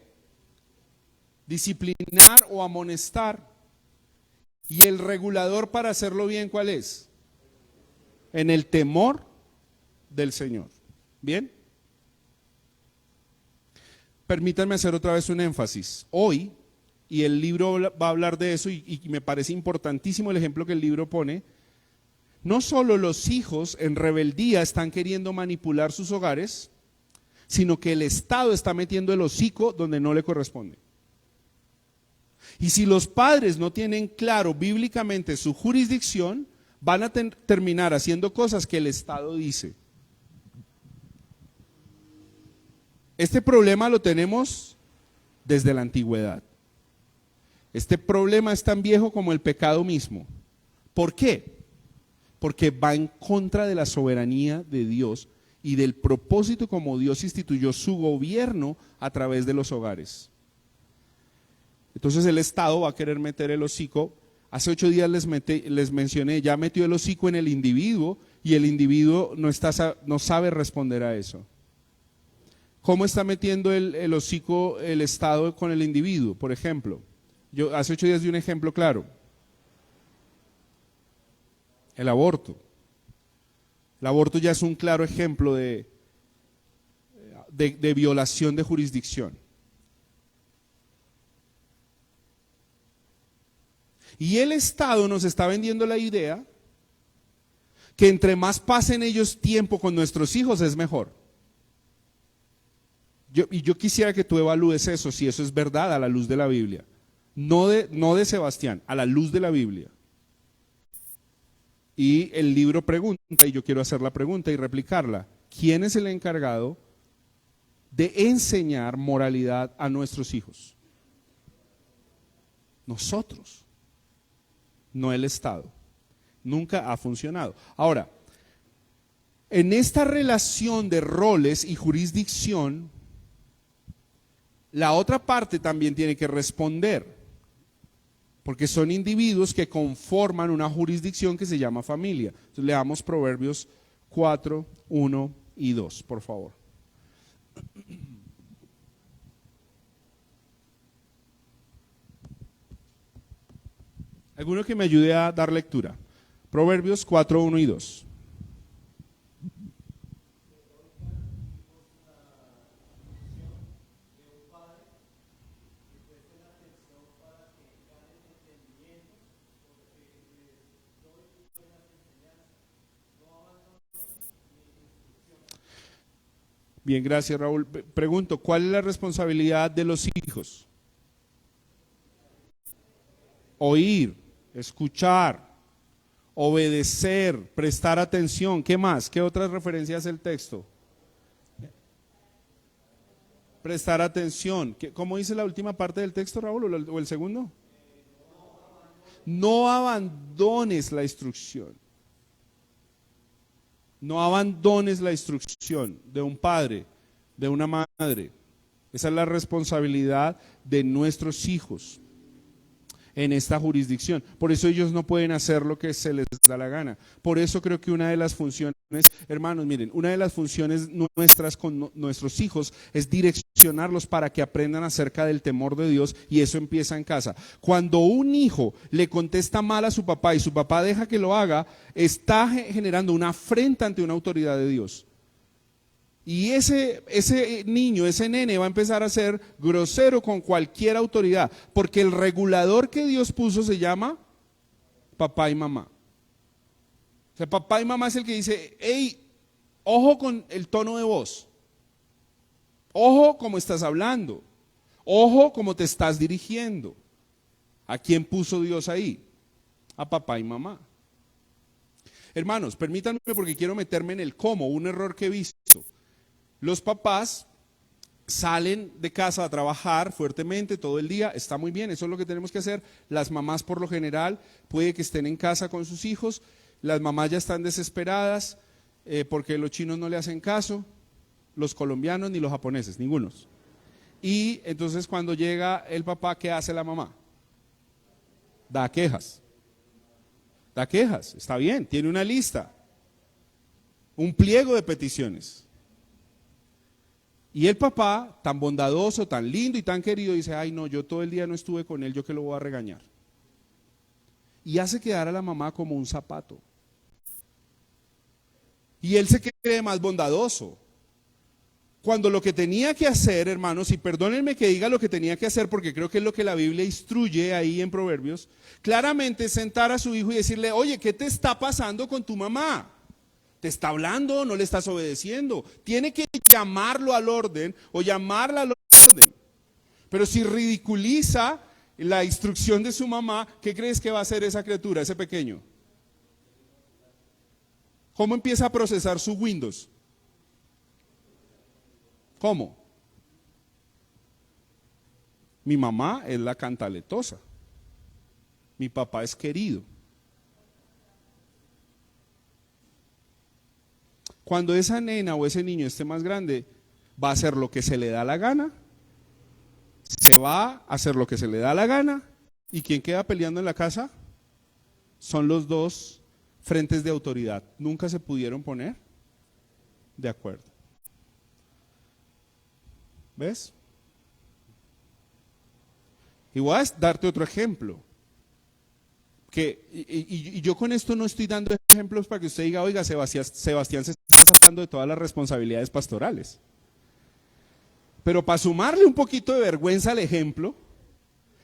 disciplinar o amonestar. Y el regulador para hacerlo bien, ¿cuál es? En el temor del Señor. ¿Bien? Permítanme hacer otra vez un énfasis. Hoy, y el libro va a hablar de eso, y me parece importantísimo el ejemplo que el libro pone, no solo los hijos en rebeldía están queriendo manipular sus hogares, sino que el Estado está metiendo el hocico donde no le corresponde. Y si los padres no tienen claro bíblicamente su jurisdicción, van a terminar haciendo cosas que el Estado dice. Este problema lo tenemos desde la antigüedad. Este problema es tan viejo como el pecado mismo. ¿Por qué? Porque va en contra de la soberanía de Dios y del propósito como Dios instituyó su gobierno a través de los hogares. Entonces el Estado va a querer meter el hocico. Hace 8 días les mencioné, ya metió el hocico en el individuo y el individuo no sabe responder a eso. ¿Cómo está metiendo el hocico el Estado con el individuo? Por ejemplo, yo hace 8 días di un ejemplo claro. El aborto. El aborto ya es un claro ejemplo de violación de jurisdicción. Y el Estado nos está vendiendo la idea que entre más pasen ellos tiempo con nuestros hijos es mejor. Yo quisiera que tú evalúes eso, si eso es verdad a la luz de la Biblia. No de Sebastián, a la luz de la Biblia. Y el libro pregunta, y yo quiero hacer la pregunta y replicarla. ¿Quién es el encargado de enseñar moralidad a nuestros hijos? Nosotros, no el Estado. Nunca ha funcionado. Ahora, en esta relación de roles y jurisdicción, la otra parte también tiene que responder, porque son individuos que conforman una jurisdicción que se llama familia. Entonces, leamos Proverbios 4, 1 y 2, por favor. ¿Alguno que me ayude a dar lectura? Proverbios 4, 1 y 2. Bien, gracias, Raúl. Pregunto, ¿cuál es la responsabilidad de los hijos? Oír, escuchar, obedecer, prestar atención. ¿Qué más? ¿Qué otras referencias hace el texto? Prestar atención. ¿Cómo dice la última parte del texto, Raúl, o el segundo? No abandones la instrucción. No abandones la instrucción de un padre, de una madre. Esa es la responsabilidad de nuestros hijos en esta jurisdicción. Por eso ellos no pueden hacer lo que se les da la gana. Por eso creo que una de las funciones, hermanos, miren, una de las funciones nuestras con nuestros hijos es direccionarlos para que aprendan acerca del temor de Dios, y eso empieza en casa. Cuando un hijo le contesta mal a su papá y su papá deja que lo haga, está generando una afrenta ante una autoridad de Dios. Y ese niño, ese nene va a empezar a ser grosero con cualquier autoridad, porque el regulador que Dios puso se llama papá y mamá. O sea, papá y mamá es el que dice, hey, ojo con el tono de voz, ojo cómo estás hablando, ojo cómo te estás dirigiendo. ¿A quién puso Dios ahí? A papá y mamá. Hermanos, permítanme porque quiero meterme en el cómo, un error que he visto. Los papás salen de casa a trabajar fuertemente todo el día, está muy bien, eso es lo que tenemos que hacer. Las mamás por lo general puede que estén en casa con sus hijos, las mamás ya están desesperadas porque los chinos no le hacen caso, los colombianos ni los japoneses, ningunos. Y entonces cuando llega el papá, ¿qué hace la mamá? Da quejas, está bien, tiene una lista. un pliego de peticiones. Y el papá, tan bondadoso, tan lindo y tan querido, dice, ay no, yo todo el día no estuve con él, yo que lo voy a regañar. Y hace quedar a la mamá como un zapato. Y él se cree más bondadoso. Cuando lo que tenía que hacer, hermanos, y perdónenme que diga lo que tenía que hacer porque creo que es lo que la Biblia instruye ahí en Proverbios, claramente es sentar a su hijo y decirle, oye, ¿qué te está pasando con tu mamá? ¿Te está hablando? ¿No le estás obedeciendo? Tiene que llamarlo al orden o llamarla al orden. Pero si ridiculiza la instrucción de su mamá, ¿qué crees que va a hacer esa criatura, ese pequeño? ¿Cómo empieza a procesar su Windows? ¿Cómo? Mi mamá es la cantaletosa. Mi papá es querido. Cuando esa nena o ese niño esté más grande, va a hacer lo que se le da la gana, se va a hacer lo que se le da la gana, y ¿quién queda peleando en la casa? Son los dos frentes de autoridad. Nunca se pudieron poner de acuerdo. ¿Ves? Y voy a darte otro ejemplo. Y yo con esto no estoy dando ejemplos para que usted diga, oiga, Sebastián se está sacando de todas las responsabilidades pastorales. Pero para sumarle un poquito de vergüenza al ejemplo,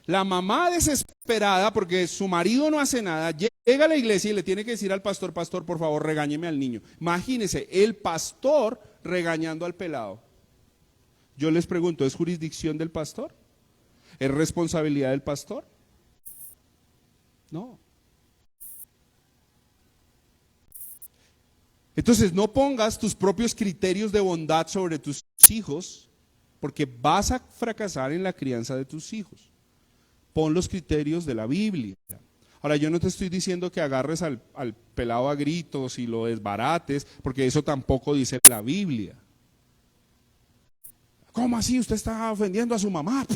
la mamá desesperada porque su marido no hace nada, llega a la iglesia y le tiene que decir al pastor, pastor, por favor, regáñeme al niño. Imagínese, el pastor regañando al pelado. Yo les pregunto, ¿es jurisdicción del pastor? ¿Es responsabilidad del pastor? No. Entonces no pongas tus propios criterios de bondad sobre tus hijos, porque vas a fracasar en la crianza de tus hijos. Pon los criterios de la Biblia. Ahora, yo no te estoy diciendo que agarres al pelado a gritos y lo desbarates, porque eso tampoco dice la Biblia. ¿Cómo así? ¿Usted está ofendiendo a su mamá?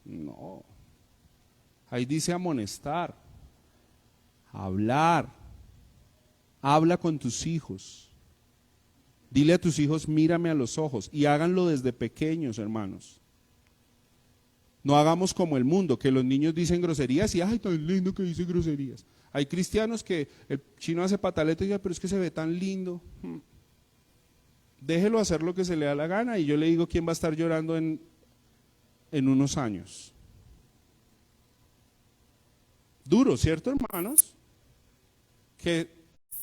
No. Ahí dice amonestar, hablar. Habla con tus hijos. Dile a tus hijos, mírame a los ojos. Y háganlo desde pequeños, hermanos. No hagamos como el mundo, que los niños dicen groserías y ¡ay, tan lindo que dice groserías! Hay cristianos que el chino hace pataleta y dice, pero es que se ve tan lindo. Déjelo hacer lo que se le da la gana y yo le digo quién va a estar llorando en unos años. Duro, ¿cierto, hermanos? Que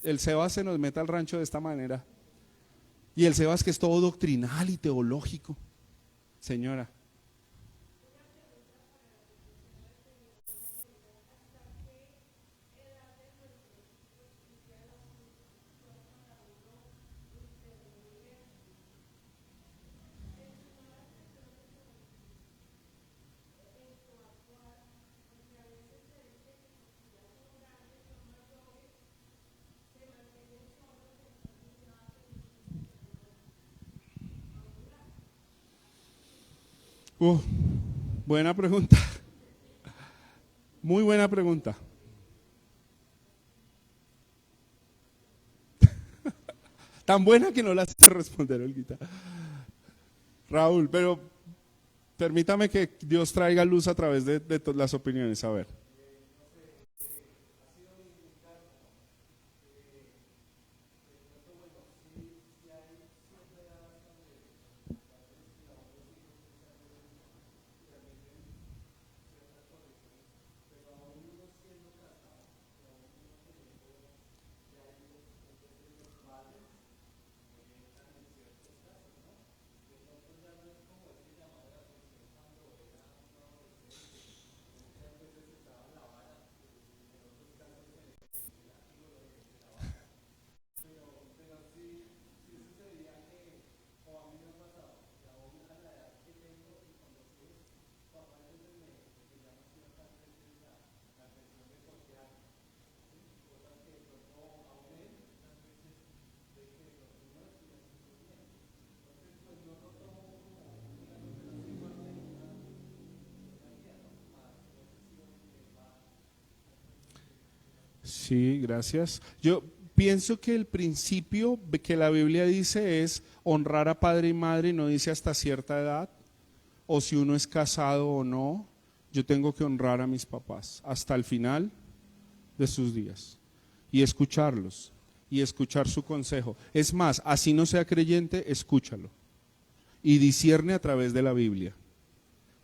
el Sebas se nos meta al rancho de esta manera. Y el Sebas que es todo doctrinal y teológico. Señora. Buena pregunta. Muy buena pregunta. Tan buena que no la sé responder, Olguita. Raúl, pero permítame que Dios traiga luz a través de las opiniones. A ver. Sí, gracias. Yo Pienso que el principio que la Biblia dice es honrar a padre y madre, y no dice hasta cierta edad, o si uno es casado o no, yo tengo que honrar a mis papás hasta el final de sus días y escucharlos y escuchar su consejo. Es más, así no sea creyente, escúchalo y discierne a través de la Biblia.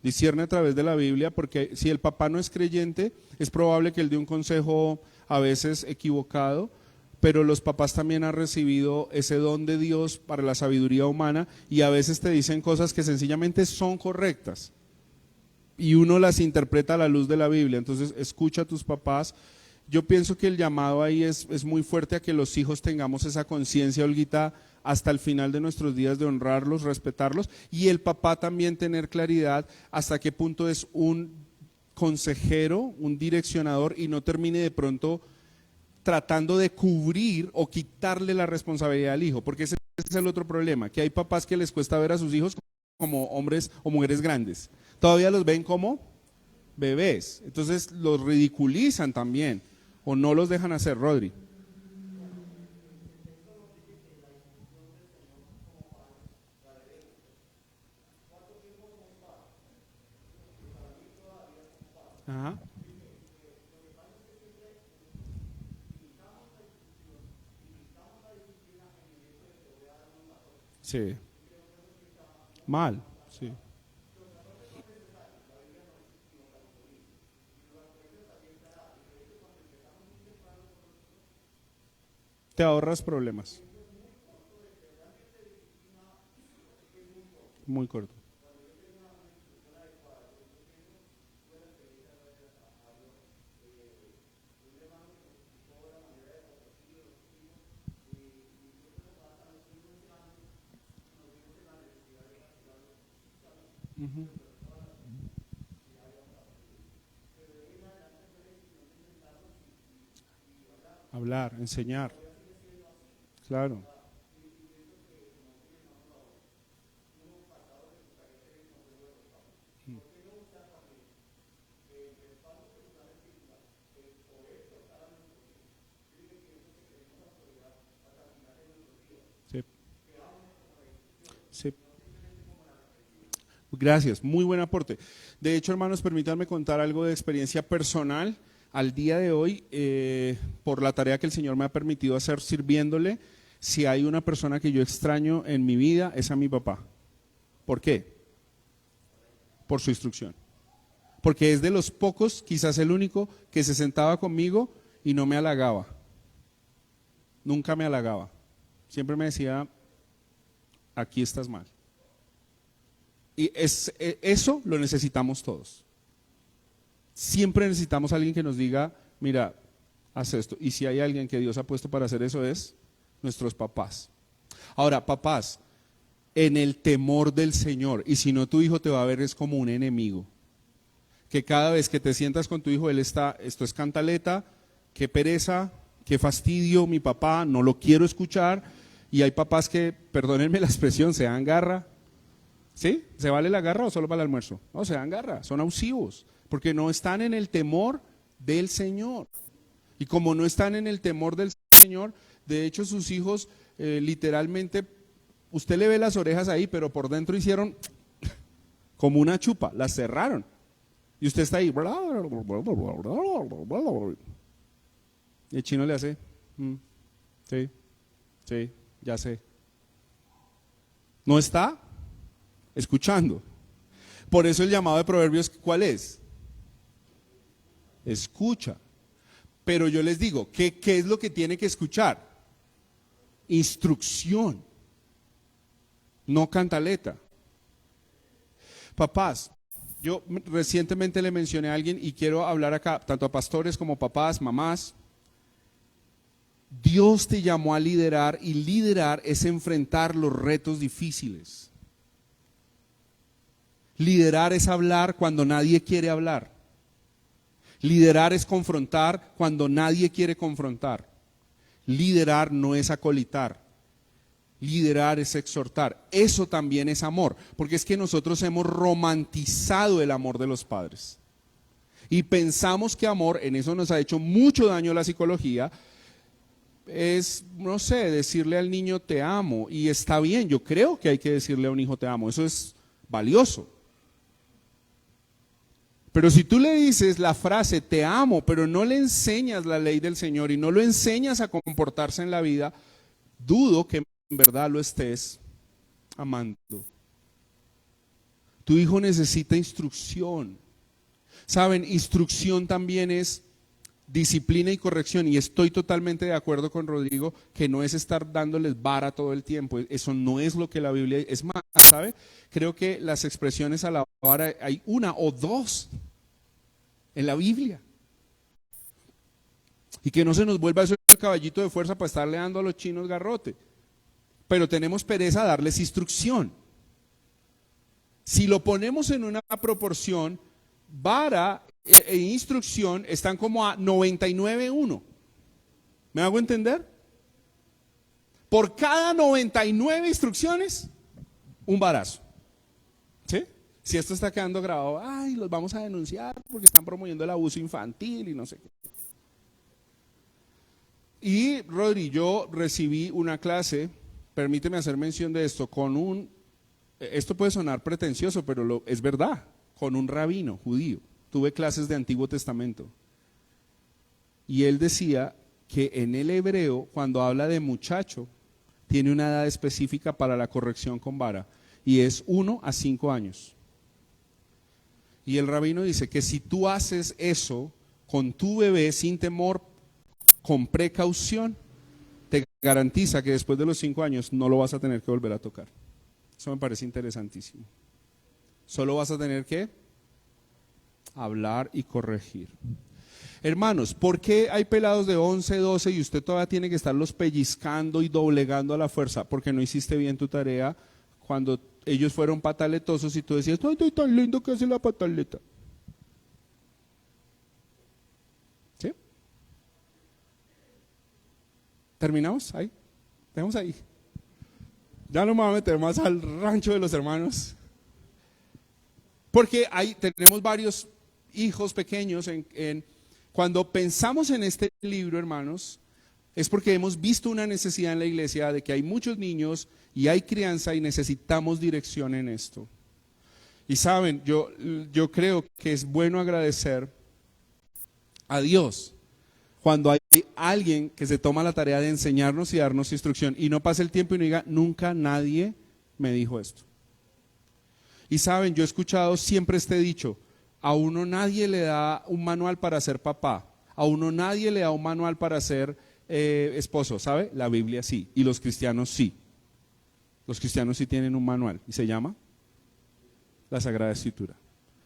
Discierne a través de la Biblia, porque si el papá no es creyente, es probable que él dé un consejo a veces equivocado, pero los papás también han recibido ese don de Dios para la sabiduría humana y a veces te dicen cosas que sencillamente son correctas y uno las interpreta a la luz de la Biblia. Entonces escucha a tus papás. Yo pienso que el llamado ahí es muy fuerte a que los hijos tengamos esa conciencia, Olguita, hasta el final de nuestros días, de honrarlos, respetarlos, y el papá también tener claridad hasta qué punto es un consejero, un direccionador, y no termine de pronto tratando de cubrir o quitarle la responsabilidad al hijo, porque ese es el otro problema, que hay papás que les cuesta ver a sus hijos como hombres o mujeres grandes, todavía los ven como bebés, entonces los ridiculizan también, o no los dejan hacer, Rodri. Ajá. Sí. Mal. Sí. Te ahorras problemas. Muy corto. Ujú. Hablar, enseñar. Claro. Sí. Sí. Gracias, muy buen aporte. De hecho, hermanos, permítanme contar algo de experiencia personal. Al día de hoy, por la tarea que el Señor me ha permitido hacer sirviéndole, si hay una persona que yo extraño en mi vida, es a mi papá. ¿Por qué? Por su instrucción. Porque es de los pocos, quizás el único, que se sentaba conmigo y no me halagaba. Nunca me halagaba. Siempre me decía, aquí estás mal. Y eso lo necesitamos todos. Siempre necesitamos a alguien que nos diga, mira, haz esto. Y si hay alguien que Dios ha puesto para hacer eso es nuestros papás. Ahora, papás, en el temor del Señor, y si no tu hijo te va a ver es como un enemigo. Que cada vez que te sientas con tu hijo, él está, esto es cantaleta, qué pereza, qué fastidio, mi papá, no lo quiero escuchar. Y hay papás que, perdónenme la expresión, se dan garra. ¿Sí? ¿Se vale la garra o solo para el almuerzo? No, se dan garra, son abusivos, porque no están en el temor del Señor. Y como no están en el temor del Señor, de hecho sus hijos literalmente, usted le ve las orejas ahí, pero por dentro hicieron como una chupa, las cerraron. Y usted está ahí. Y el chino le hace, sí, sí, ya sé. ¿No está? Escuchando. Por eso el llamado de Proverbios, ¿cuál es? Escucha. Pero yo les digo, ¿qué es lo que tiene que escuchar? Instrucción, no cantaleta. Papás, yo recientemente le mencioné a alguien y quiero hablar acá, tanto a pastores como papás, mamás. Dios te llamó a liderar y liderar es enfrentar los retos difíciles. Liderar es hablar cuando nadie quiere hablar. Liderar es confrontar cuando nadie quiere confrontar. Liderar no es acolitar. Liderar es exhortar. Eso también es amor, porque es que nosotros hemos romantizado el amor de los padres. Y pensamos que amor, en eso nos ha hecho mucho daño la psicología, es, no sé, decirle al niño te amo. Y está bien, yo creo que hay que decirle a un hijo te amo, eso es valioso. Pero si tú le dices la frase te amo, pero no le enseñas la ley del Señor y no lo enseñas a comportarse en la vida, dudo que en verdad lo estés amando. Tu hijo necesita instrucción. Saben, instrucción también es disciplina y corrección, y estoy totalmente de acuerdo con Rodrigo que no es estar dándoles vara todo el tiempo. Eso no es lo que la Biblia es. Más, ¿sabe? Creo que las expresiones a la vara hay una o dos en la Biblia, y que no se nos vuelva eso el caballito de fuerza para estarle dando a los chinos garrote, pero tenemos pereza a darles instrucción. Si lo ponemos en una proporción, vara e instrucción están como a 99:1. ¿Me hago entender? Por cada 99 instrucciones, un varazo. ¿Sí? Si esto está quedando grabado, ay, los vamos a denunciar porque están promoviendo el abuso infantil y no sé qué. Y Rodri, yo recibí una clase, permíteme hacer mención de esto, esto puede sonar pretencioso, pero es verdad, con un rabino judío. Tuve clases de Antiguo Testamento. Y él decía que en el hebreo, cuando habla de muchacho, tiene una edad específica para la corrección con vara, y es 1 a 5 años. Y el rabino dice que si tú haces eso con tu bebé sin temor, con precaución, te garantiza que después de los 5 años no lo vas a tener que volver a tocar. Eso me parece interesantísimo. Solo vas a tener que hablar y corregir. Hermanos, ¿por qué hay pelados de 11, 12 y usted todavía tiene que estarlos pellizcando y doblegando a la fuerza? Porque no hiciste bien tu tarea cuando ellos fueron pataletosos y tú decías, ay, estoy tan lindo que hace la pataleta. ¿Sí? ¿Terminamos ahí? Dejamos ahí. Ya no me voy a meter más al rancho de los hermanos. Porque ahí tenemos varios hijos pequeños. Cuando pensamos en este libro, hermanos, es porque hemos visto una necesidad en la iglesia de que hay muchos niños y hay crianza y necesitamos dirección en esto. Y saben, yo creo que es bueno agradecer a Dios cuando hay alguien que se toma la tarea de enseñarnos y darnos instrucción y no pase el tiempo y no diga, nunca nadie me dijo esto. Y saben, yo he escuchado siempre este dicho, a uno nadie le da un manual para ser papá, a uno nadie le da un manual para ser esposo, ¿sabe? La Biblia sí, y los cristianos sí. Los cristianos sí tienen un manual y se llama la Sagrada Escritura.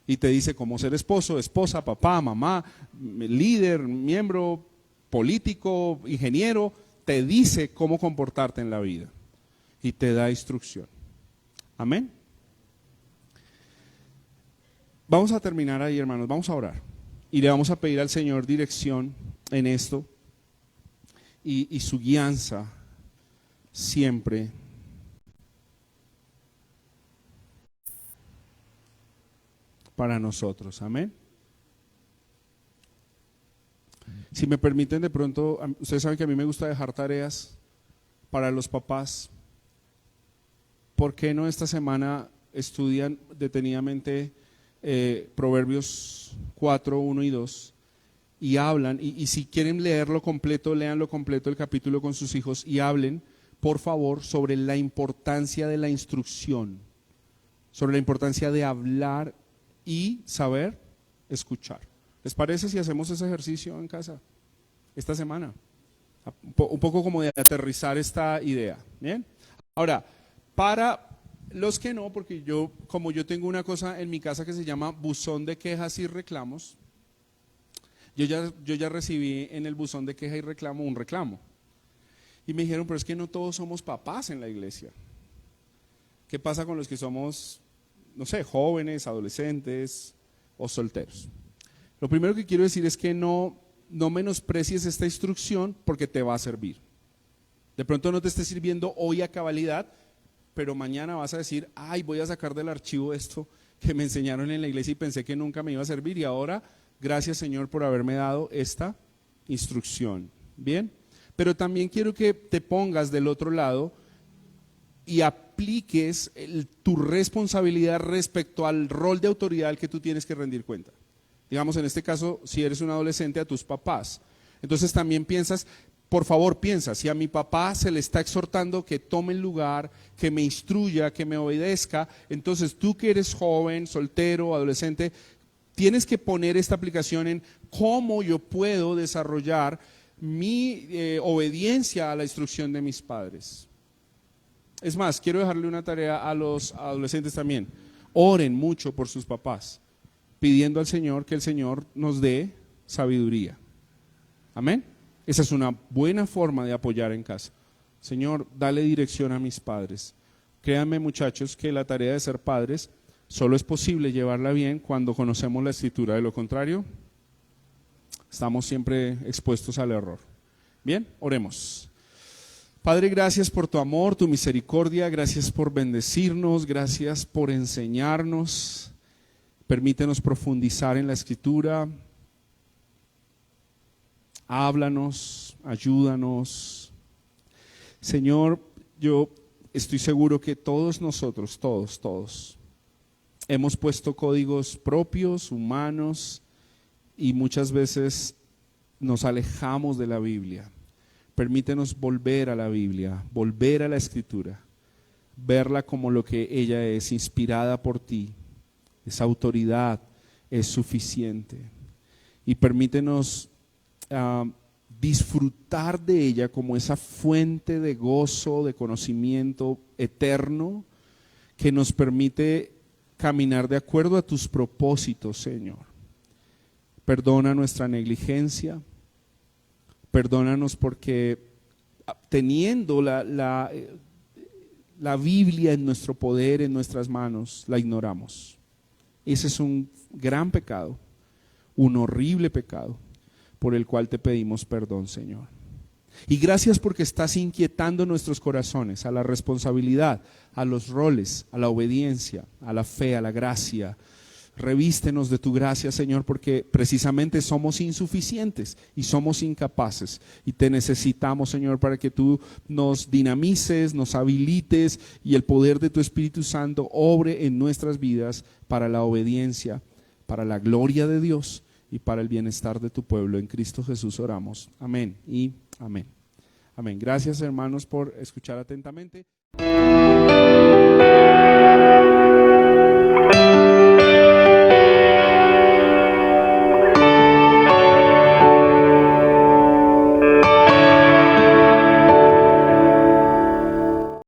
Y te dice cómo ser esposo, esposa, papá, mamá, líder, miembro, político, ingeniero, te dice cómo comportarte en la vida y te da instrucción. Amén. Vamos a terminar ahí, hermanos, vamos a orar y le vamos a pedir al Señor dirección en esto y su guianza siempre. Para nosotros, amén. Si me permiten de pronto, ustedes saben que a mí me gusta dejar tareas para los papás. ¿Por qué no esta semana estudian detenidamente Proverbios 4, 1 y 2 y hablan, y si quieren leerlo completo, leanlo completo el capítulo con sus hijos y hablen, por favor, sobre la importancia de la instrucción, sobre la importancia de hablar y saber escuchar. ¿Les parece si hacemos ese ejercicio en casa esta semana? Un poco como de aterrizar esta idea. ¿Bien? Ahora, para los que no, porque como yo tengo una cosa en mi casa que se llama buzón de quejas y reclamos, yo ya recibí en el buzón de queja y reclamo un reclamo. Y me dijeron, pero es que no todos somos papás en la iglesia. ¿Qué pasa con los que somos, no sé, jóvenes, adolescentes o solteros? Lo primero que quiero decir es que no menosprecies esta instrucción porque te va a servir. De pronto no te esté sirviendo hoy a cabalidad, pero mañana vas a decir, ay, voy a sacar del archivo esto que me enseñaron en la iglesia y pensé que nunca me iba a servir y ahora, gracias Señor por haberme dado esta instrucción. Bien, Pero también quiero que te pongas del otro lado y apliques tu responsabilidad respecto al rol de autoridad al que tú tienes que rendir cuenta. Digamos, en este caso, si eres un adolescente, a tus papás. Entonces también piensas, por favor piensa, si a mi papá se le está exhortando que tome el lugar, que me instruya, que me obedezca, entonces tú que eres joven, soltero, adolescente, tienes que poner esta aplicación en cómo yo puedo desarrollar mi obediencia a la instrucción de mis padres. Es más, quiero dejarle una tarea a los adolescentes también. Oren mucho por sus papás, pidiendo al Señor que el Señor nos dé sabiduría. Amén. Esa es una buena forma de apoyar en casa. Señor, dale dirección a mis padres. Créanme, muchachos, que la tarea de ser padres solo es posible llevarla bien cuando conocemos la Escritura. De lo contrario, estamos siempre expuestos al error. Bien, oremos. Padre, gracias por tu amor, tu misericordia, gracias por bendecirnos, gracias por enseñarnos. Permítenos profundizar en la Escritura. Háblanos, ayúdanos. Señor, yo estoy seguro que todos nosotros, todos, hemos puesto códigos propios, humanos, y muchas veces nos alejamos de la Biblia. Permítenos volver a la Biblia, volver a la Escritura, verla como lo que ella es, inspirada por ti. Esa autoridad es suficiente. Y permítenos disfrutar de ella como esa fuente de gozo, de conocimiento eterno que nos permite caminar de acuerdo a tus propósitos, Señor. Perdona nuestra negligencia, perdónanos porque teniendo la Biblia en nuestro poder, en nuestras manos, la ignoramos. Ese es un gran pecado, un horrible pecado, por el cual te pedimos perdón, Señor. Y gracias porque estás inquietando nuestros corazones a la responsabilidad, a los roles, a la obediencia, a la fe, a la gracia. Revístenos de tu gracia, Señor, porque precisamente somos insuficientes y somos incapaces. Y te necesitamos, Señor, para que tú nos dinamices, nos habilites y el poder de tu Espíritu Santo obre en nuestras vidas para la obediencia, para la gloria de Dios y para el bienestar de tu pueblo. En Cristo Jesús oramos. Amén y amén. Amén. Gracias, hermanos, por escuchar atentamente.